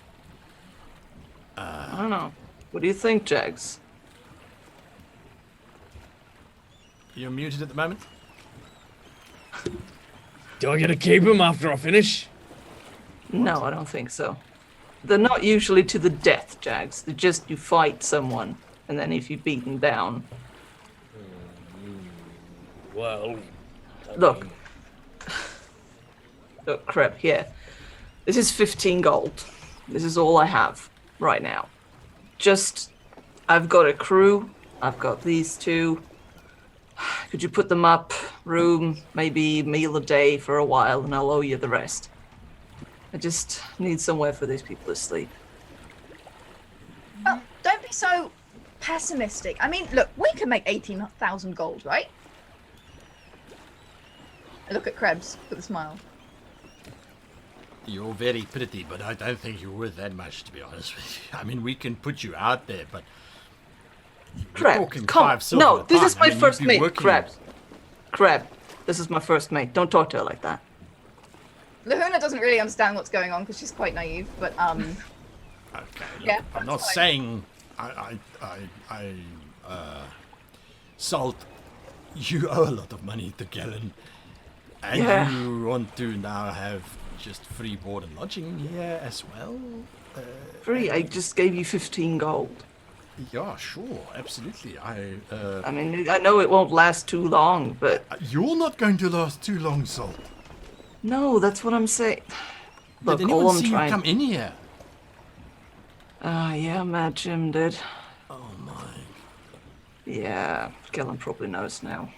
I don't know. What do you think, Jags? You're muted at the moment. Do I get to keep them after I finish? No, I don't think so. They're not usually to the death, Jags. They're just you fight someone, and then if you beat them down. Well, Look. Look, crap, here. This is 15 gold. This is all I have right now. I've got a crew. I've got these two. Could you put them up? Room, maybe meal a day for a while, and I'll owe you the rest. I just need somewhere for these people to sleep. Oh, don't be so pessimistic. I mean, look, we can make 18,000 gold, right? I look at Krebs with a smile. You're very pretty, but I don't think you're worth that much, to be honest with you. I mean, we can put you out there, but... Crab, come. No, this is my first mate, Crab. Crab, this is my first mate. Don't talk to her like that. Lahuna doesn't really understand what's going on because she's quite naive, but Okay, look, yeah, I'm not that's saying... Salt, you owe a lot of money to Galen. And Yeah. you want to now have just free board and lodging here as well? Free, I just gave you 15 gold. Yeah, sure, absolutely. I mean, I know it won't last too long, but... You're not going to last too long, Salt. No, that's what I'm saying. Look, Did all anyone I'm see trying... you come in here? Yeah, Matt Jim did. Oh my. Yeah, Gillen probably knows now.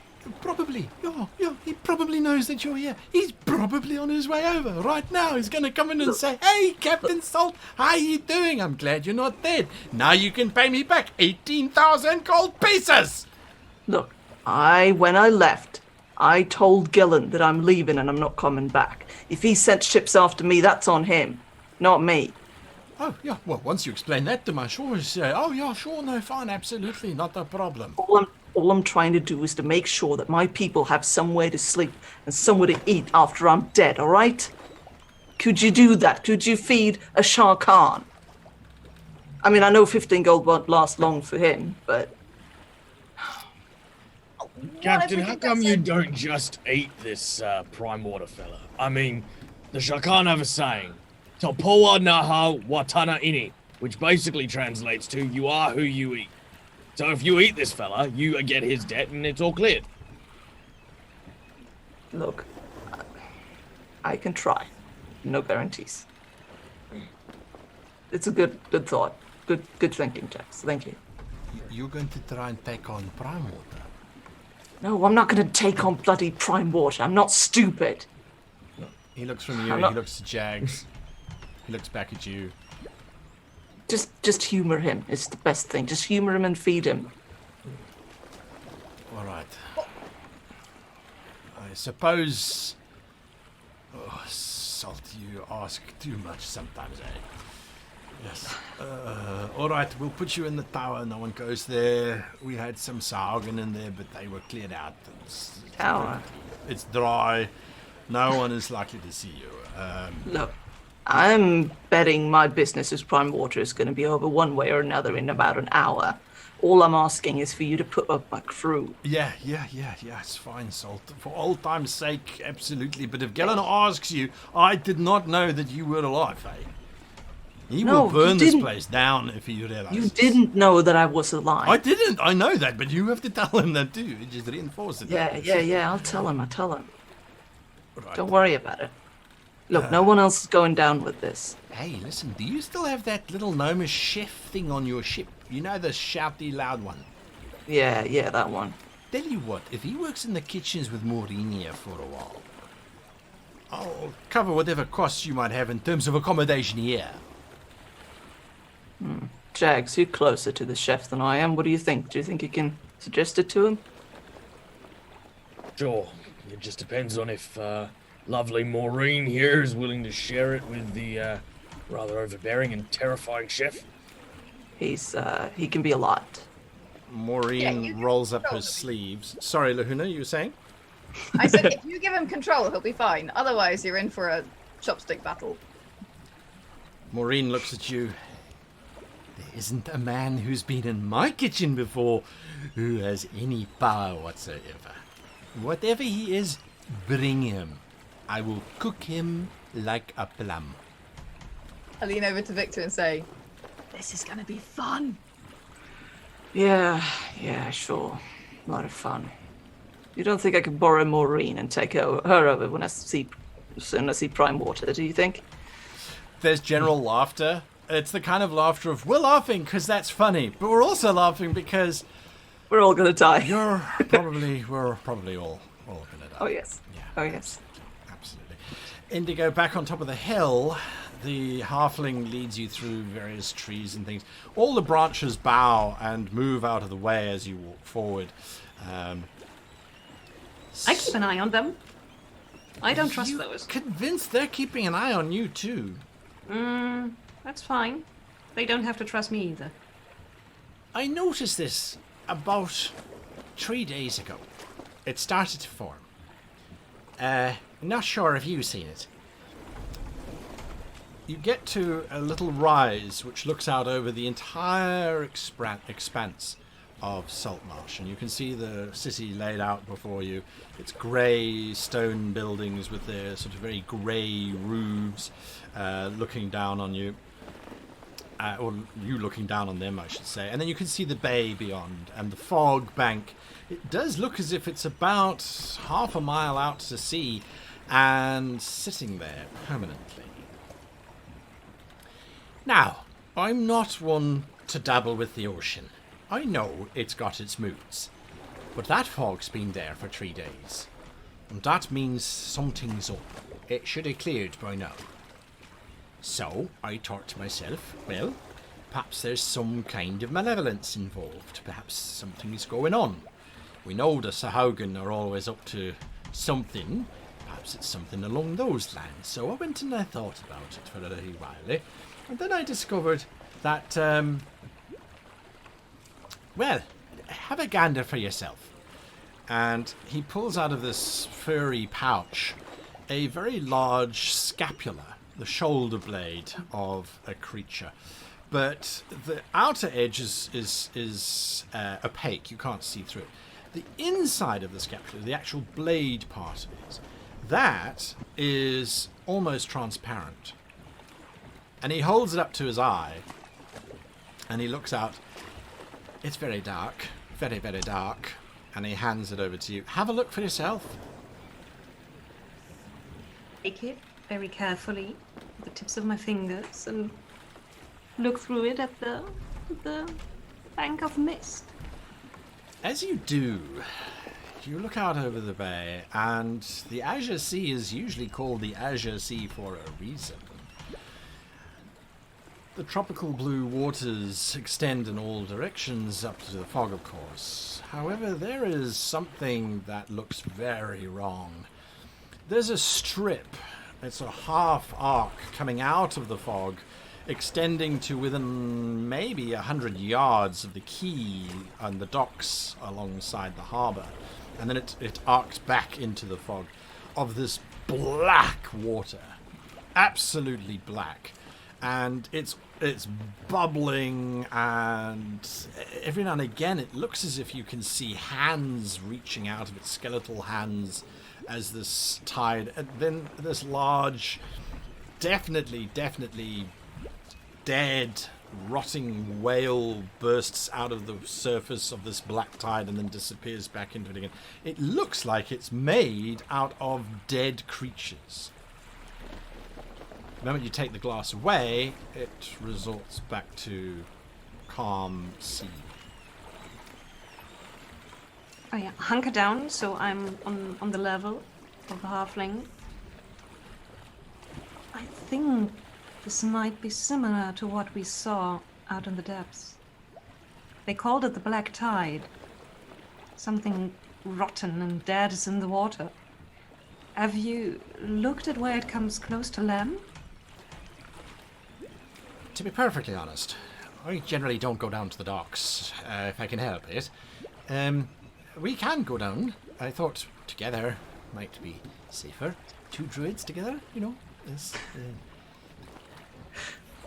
Probably. Yeah, he probably knows that you're here. He's probably on his way over right now. He's going to come in and say, "Hey, Captain Salt, how you doing? I'm glad you're not dead. Now you can pay me back 18,000 gold pieces." Look, when I left, I told Gillen that I'm leaving and I'm not coming back. If he sent ships after me, that's on him, not me. Oh, yeah. Well, once you explain that to my shores, say, "Oh, yeah, sure, no, fine, absolutely, not a problem." All I'm trying to do is to make sure that my people have somewhere to sleep and somewhere to eat after I'm dead, all right? Could you do that? Could you feed a Shah Khan? I mean, I know 15 gold won't last long for him, but... Captain, how come you don't just eat this prime water fella? I mean, the Shah Khan have a saying, Topoa naha watana ini, which basically translates to, you are who you eat. So if you eat this fella, you get his debt and it's all cleared. Look, I can try. No guarantees. It's a good thought. Good thinking, Jax. Thank you. You're going to try and take on Prime Water? No, I'm not going to take on bloody Prime Water. I'm not stupid. He looks from you, he looks to Jags. He looks back at you. Just humor him. It's the best thing. Just humor him and feed him. All right. I suppose... Oh, Salt, you ask too much sometimes, eh? Yes. All right, we'll put you in the tower. No one goes there. We had some Saugen in there, but they were cleared out. Tower? It's dry. No one is likely to see you. Look, I'm betting my business as Prime Water is going to be over one way or another in about an hour. All I'm asking is for you to put up my crew. Yeah, it's fine, Salt. For old time's sake, absolutely. But if Galen asks you, I did not know that you were alive, eh? He will burn this place down if he realizes. You didn't know that I was alive. I didn't. I know that, but you have to tell him that too. You just reinforce it. Yeah. I'll tell him. Right. Don't worry about it. Look, no one else is going down with this. Hey, listen, do you still have that little gnomish chef thing on your ship? You know, the shouty loud one? Yeah, that one. Tell you what, if he works in the kitchens with Maureen here for a while, I'll cover whatever costs you might have in terms of accommodation here. Jags, you're closer to the chef than I am. What do you think? Do you think you can suggest it to him? Sure. It just depends on if lovely Maureen here is willing to share it with the rather overbearing and terrifying chef. He can be a lot. Maureen rolls up her sleeves. Sorry, Lahuna, you were saying? I said if you give him control, he'll be fine. Otherwise, you're in for a chopstick battle. Maureen looks at you. There isn't a man who's been in my kitchen before who has any power whatsoever. Whatever he is, bring him. I will cook him like a plum. I lean over to Victor and say, this is going to be fun. Yeah, sure. A lot of fun. You don't think I could borrow Maureen and take her over when I see Prime Water, do you think? There's general laughter. It's the kind of laughter of, we're laughing because that's funny, but we're also laughing because we're all gonna die. we're probably all gonna die. Oh yes. Yeah. Oh yes. Absolutely. Indigo, back on top of the hill, the halfling leads you through various trees and things. All the branches bow and move out of the way as you walk forward. I keep an eye on them. I don't trust You those. convinced they're keeping an eye on you too. That's fine. They don't have to trust me either. I noticed this about 3 days ago. It started to form. Not sure if you've seen it. You get to a little rise which looks out over the entire expanse of Saltmarsh, and you can see the city laid out before you. It's grey stone buildings with their sort of very grey roofs looking down on you. Or you looking down on them, I should say. And then you can see the bay beyond and the fog bank. It does look as if it's about half a mile out to sea and sitting there permanently. Now, I'm not one to dabble with the ocean. I know it's got its moods. But that fog's been there for 3 days. And that means something's up. It should have cleared by now. So, I thought to myself, well, perhaps there's some kind of malevolence involved. Perhaps something's going on. We know the Sahaugen are always up to something. Perhaps it's something along those lines. So I went and I thought about it for a little while. And then I discovered that, well, have a gander for yourself. And he pulls out of this furry pouch a very large scapula, the shoulder blade of a creature. But the outer edge is opaque. You can't see through it. The inside of the scapula, the actual blade part of it, that is almost transparent. And he holds it up to his eye, and he looks out. It's very dark, very, very dark. And he hands it over to you. Have a look for yourself. Take it very carefully with the tips of my fingers and look through it at the bank of mist. As you do, you look out over the bay, and the Azure Sea is usually called the Azure Sea for a reason. The tropical blue waters extend in all directions up to the fog, of course. However, there is something that looks very wrong. There's a strip. It's a half arc coming out of the fog, extending to within maybe 100 yards of the quay and the docks alongside the harbour. And then it arcs back into the fog of this black water. Absolutely black. And it's bubbling, and every now and again it looks as if you can see hands reaching out of its skeletal hands as this tide, and then this large, definitely dead, rotting whale bursts out of the surface of this black tide and then disappears back into it again. It looks like it's made out of dead creatures. The moment you take the glass away, it resorts back to calm sea. Oh yeah, hunker down so I'm on the level of the halfling. I think this might be similar to what we saw out in the depths. They called it the black tide. Something rotten and dead is in the water. Have you looked at where it comes close to land? To be perfectly honest, I generally don't go down to the docks, if I can help it. We can go down. I thought together might be safer. 2 druids together, you know.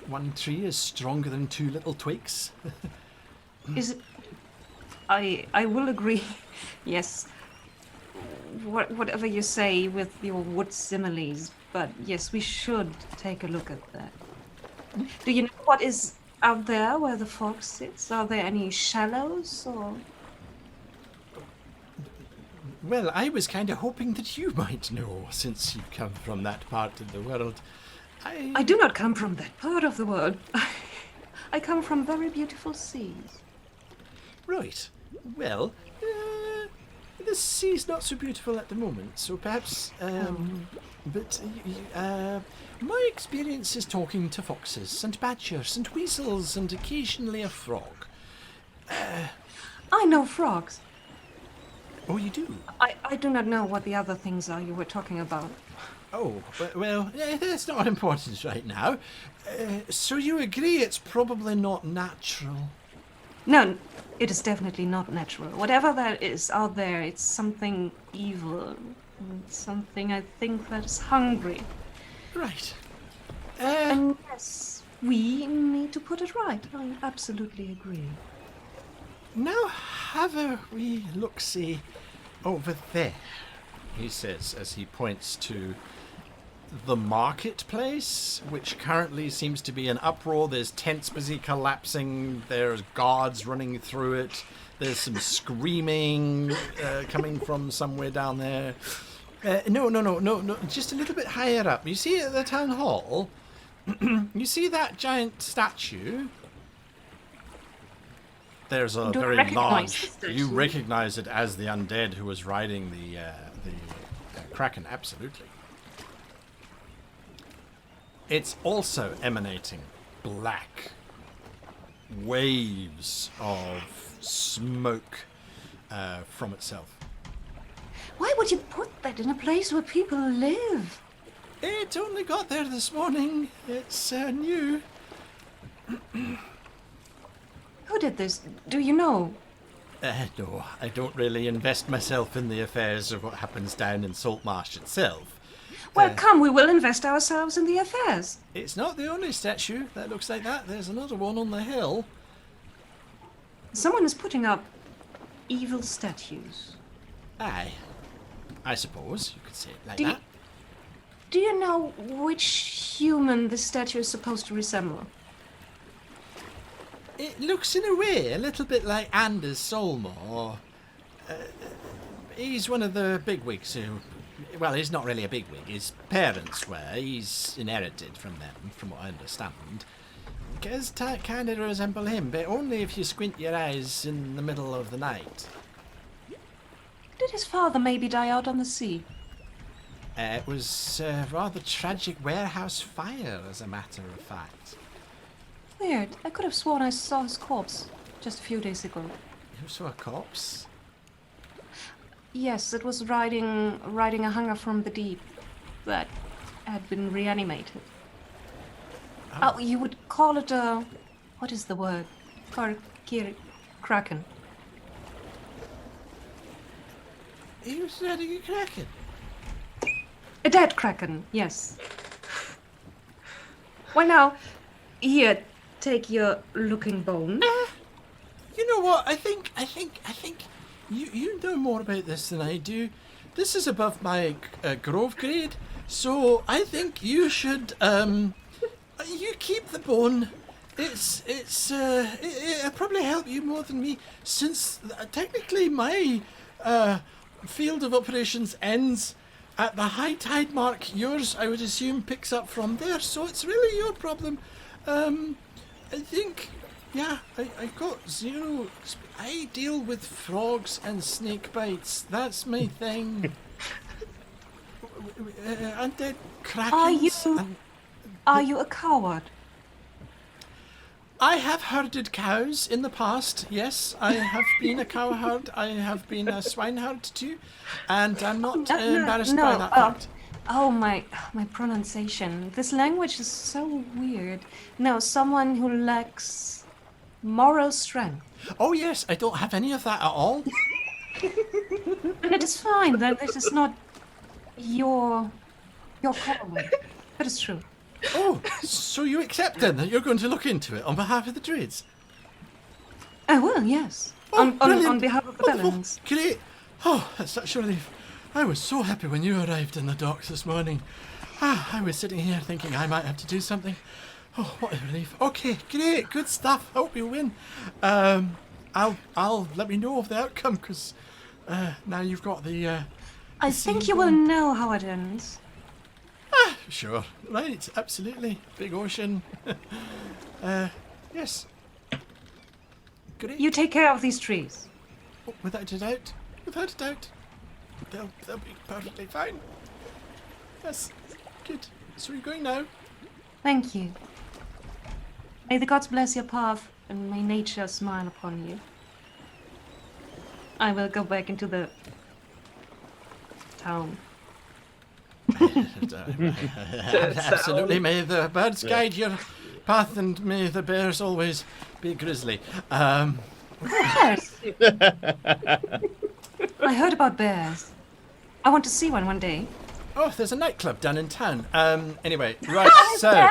one tree is stronger than two little twigs. Is it? I will agree. Yes. Whatever you say with your wood similes, but yes, we should take a look at that. Do you know what is out there where the fox sits? Are there any shallows or? Well, I was kind of hoping that you might know, since you come from that part of the world. I do not come from that part of the world. I come from very beautiful seas. Right. Well, the sea's not so beautiful at the moment, so perhaps. But my experience is talking to foxes and badgers and weasels and occasionally a frog. I know frogs. Oh, you do? I do not know what the other things are you were talking about. Oh, well, that's not important right now. So you agree it's probably not natural? No, it is definitely not natural. Whatever that is out there, it's something evil. Something I think that is hungry. Right. And yes, we need to put it right. I absolutely agree. Now have a wee look-see over there, he says as he points to the marketplace, which currently seems to be in uproar. There's tents busy collapsing, there's guards running through it, there's some screaming coming from somewhere down there. No, just a little bit higher up. You see at the town hall, you see that giant statue? There's a Do I very recognize large. the statue? You recognize it as the undead who was riding the kraken. Absolutely. It's also emanating black waves of smoke from itself. Why would you put that in a place where people live? It only got there this morning. It's new. Who did this? Do you know? No, I don't really invest myself in the affairs of what happens down in Saltmarsh itself. Well, come, we will invest ourselves in the affairs. It's not the only statue that looks like that. There's another one on the hill. Someone is putting up evil statues. Aye. I suppose you could say it like Do you- that. Do you know which human this statue is supposed to resemble? It looks in a way a little bit like Anders Solmore. He's one of the bigwigs who... Well, he's not really a bigwig. His parents were. He's inherited from them, from what I understand. Does kind of resemble him, but only if you squint your eyes in the middle of the night. Did his father maybe die out on the sea? It was a rather tragic warehouse fire, as a matter of fact. Weird. I could have sworn I saw his corpse just a few days ago. You saw a corpse? Yes, it was riding a hunger from the deep that had been reanimated. Oh, you would call it a... What is the word? Kraken. He was riding a kraken. A dead kraken, yes. Well now, here, take your looking bone. You know what? I think you know more about this than I do. This is above my grove grade, so I think you should you keep the bone. It'll probably help you more than me, since technically my field of operations ends at the high tide mark. Yours, I would assume, picks up from there, so it's really your problem. I think, yeah, I got zero. I deal with frogs and snake bites. That's my thing. Undead krakens. Are you a coward? I have herded cows in the past, yes. I have been a cowherd. I have been a swineherd too. And I'm not embarrassed by that fact. Oh, my pronunciation. This language is so weird. No, someone who lacks moral strength. Oh yes, I don't have any of that at all. And it is fine that this is not your calling. That is true. Oh, so you accept then that you're going to look into it on behalf of the Druids? I will, yes. Oh, On brilliant. behalf of the Wonderful. Bellings. Great. Oh, that's such a relief. I was so happy when you arrived in the docks this morning. I was sitting here thinking I might have to do something. Oh, what a relief. Okay, great, good stuff. Hope you win. I'll let me know of the outcome because now you've got the. I think you will know how it ends. Sure. Right. Absolutely. Big ocean. Yes. Great. You take care of these trees. Oh, without a doubt. Without a doubt. They'll be perfectly fine. Yes. Good. So you're going now. Thank you. May the gods bless your path, and may nature smile upon you. I will go back into the town. Absolutely. May the birds guide your path, and may the bears always be grizzly. Bears! I heard about bears. I want to see one day. Oh, there's a nightclub down in town. Anyway, right, so,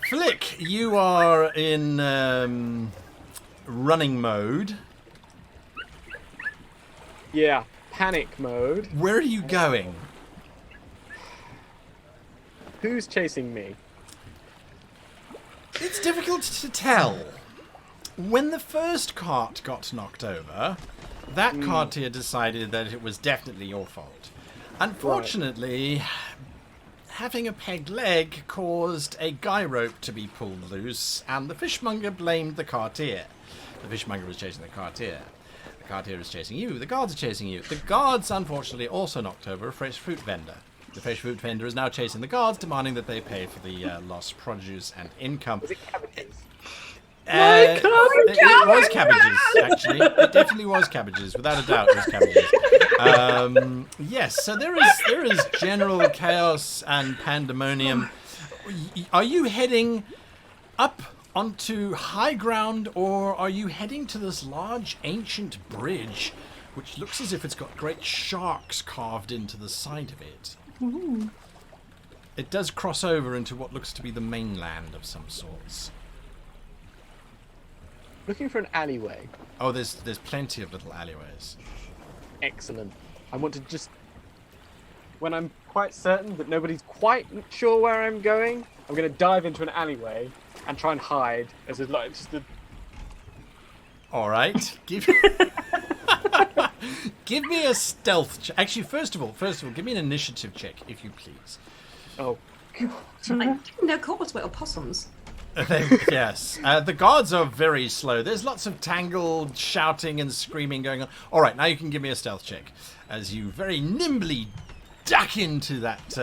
Flick, you are in running mode. Yeah, panic mode. Where are you going? Who's chasing me? It's difficult to tell. When the first cart got knocked over, that cartier decided that it was definitely your fault. Unfortunately, having a pegged leg caused a guy rope to be pulled loose, and the fishmonger blamed the cartier. The fishmonger was chasing the cartier. The cartier is chasing you. The guards are chasing you. The guards, unfortunately, also knocked over a fresh fruit vendor. The fresh fruit vendor is now chasing the guards, demanding that they pay for the lost produce and income. Was it cabbages? It was cabbages, actually. It definitely was cabbages, without a doubt. It was cabbages. Yes, so there is general chaos and pandemonium. Are you heading up onto high ground, or are you heading to this large ancient bridge, which looks as if it's got great sharks carved into the side of it? Ooh. It does cross over into what looks to be the mainland of some sorts. Looking for an alleyway. Oh, there's plenty of little alleyways. Excellent. I want to just... When I'm quite certain that nobody's quite sure where I'm going, I'm going to dive into an alleyway and try and hide as a, like, just a... All right. Give me a stealth check. Actually, first of all, give me an initiative check, if you please. Oh. I didn't know kobolds were opossums. Yes. The guards are very slow. There's lots of tangled shouting and screaming going on. All right, now you can give me a stealth check as you very nimbly duck into that.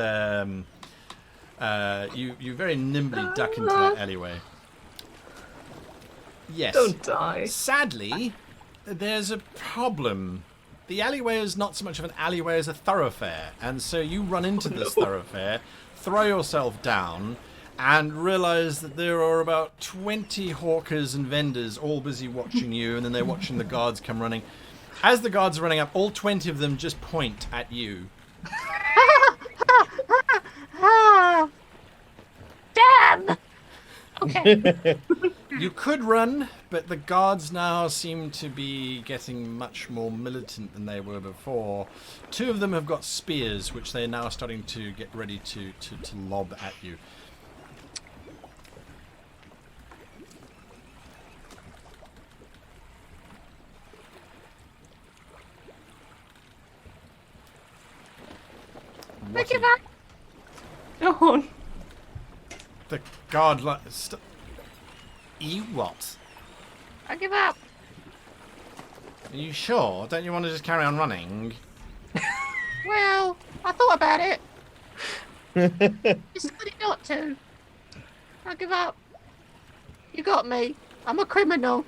You very nimbly duck into that alleyway. Yes. Don't die. Sadly, there's a problem. The alleyway is not so much of an alleyway as a thoroughfare, and so you run into this thoroughfare, throw yourself down, and realise that there are about 20 hawkers and vendors all busy watching you, and then they're watching the guards come running. As the guards are running up, all 20 of them just point at you. Damn! Okay. You could run, but the guards now seem to be getting much more militant than they were before. 2 of them have got spears, which they're now starting to get ready to lob at you. I give up. Oh, The guard you what? I give up. Are you sure? Don't you want to just carry on running? Well, I thought about it. It's silly not to. I give up. You got me. I'm a criminal.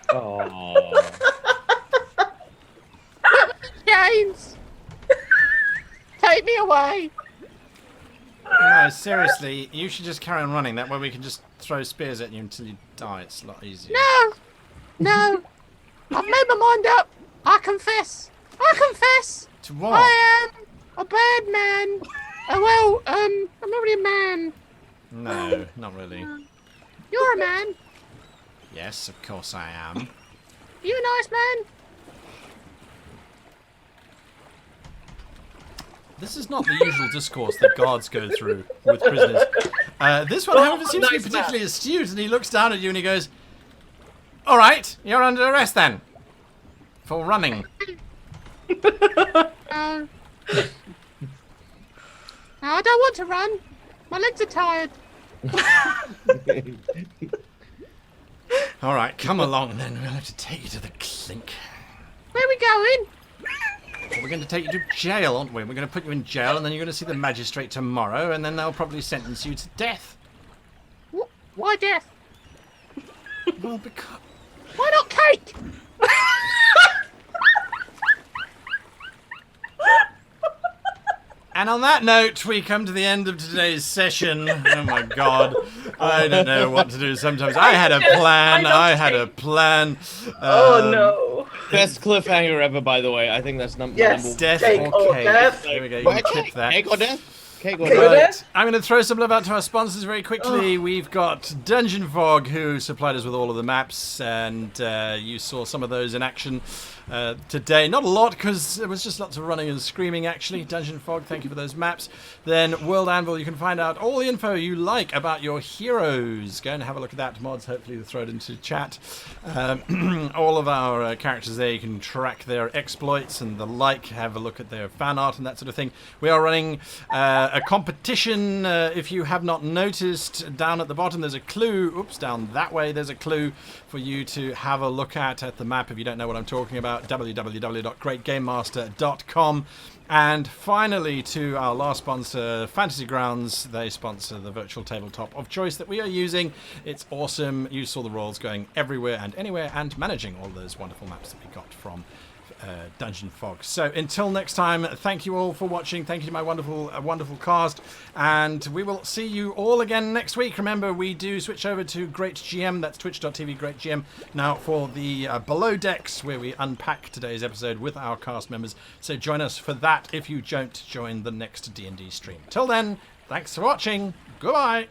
Oh. James! Take me away. No, seriously, you should just carry on running. That way we can just throw spears at you until you die. It's a lot easier. No. I've made my mind up. I confess. To what? I am a bad man. I'm not really a man. No, not really. You're a man. Yes, of course I am. You a nice man? This is not the usual discourse that guards go through with prisoners. This one, however, seems to be particularly astute, and he looks down at you and he goes, "All right, you're under arrest then. For running." I don't want to run. My legs are tired. All right, come along then. We'll have to take you to the clink. Where are we going? Well, we're going to take you to jail, aren't we? We're going to put you in jail, and then you're going to see the magistrate tomorrow, and then they'll probably sentence you to death. Why death? Well, because... Why not cake? And on that note, we come to the end of today's session. Oh my god. I don't know what to do sometimes. I had a plan. Oh no. Best cliffhanger ever, by the way. I think that's number Yes. Death Cake or or cake. death. There we go. You can tip that. Cake or death? Cake or Cake or death? death? I'm going to throw some love out to our sponsors very quickly. We've got Dungeon Fog, who supplied us with all of the maps, and you saw some of those in action today. Not a lot, because there was just lots of running and screaming, actually. Dungeon Fog, thank you for those maps. Then World Anvil, you can find out all the info you like about your heroes. Go and have a look at that. Mods, hopefully they'll throw it into chat. All of our characters there, you can track their exploits and the like. Have a look at their fan art and that sort of thing. We are running a competition. If you have not noticed, down at the bottom there's a clue. Oops, down that way there's a clue for you to have a look at the map if you don't know what I'm talking about. www.greatgamemaster.com. And finally, to our last sponsor, Fantasy Grounds. They sponsor the virtual tabletop of choice that we are using. It's awesome. You saw the rolls going everywhere and anywhere, and managing all those wonderful maps that we got from Dungeon Fog. So until next time, thank you all for watching. Thank you to my wonderful cast, and we will see you all again next week. Remember, we do switch over to Great GM. That's twitch.tv Great GM now for the Below Decks, where we unpack today's episode with our cast members. So join us for that if you don't join the next D&D stream. Till then, thanks for watching. Goodbye.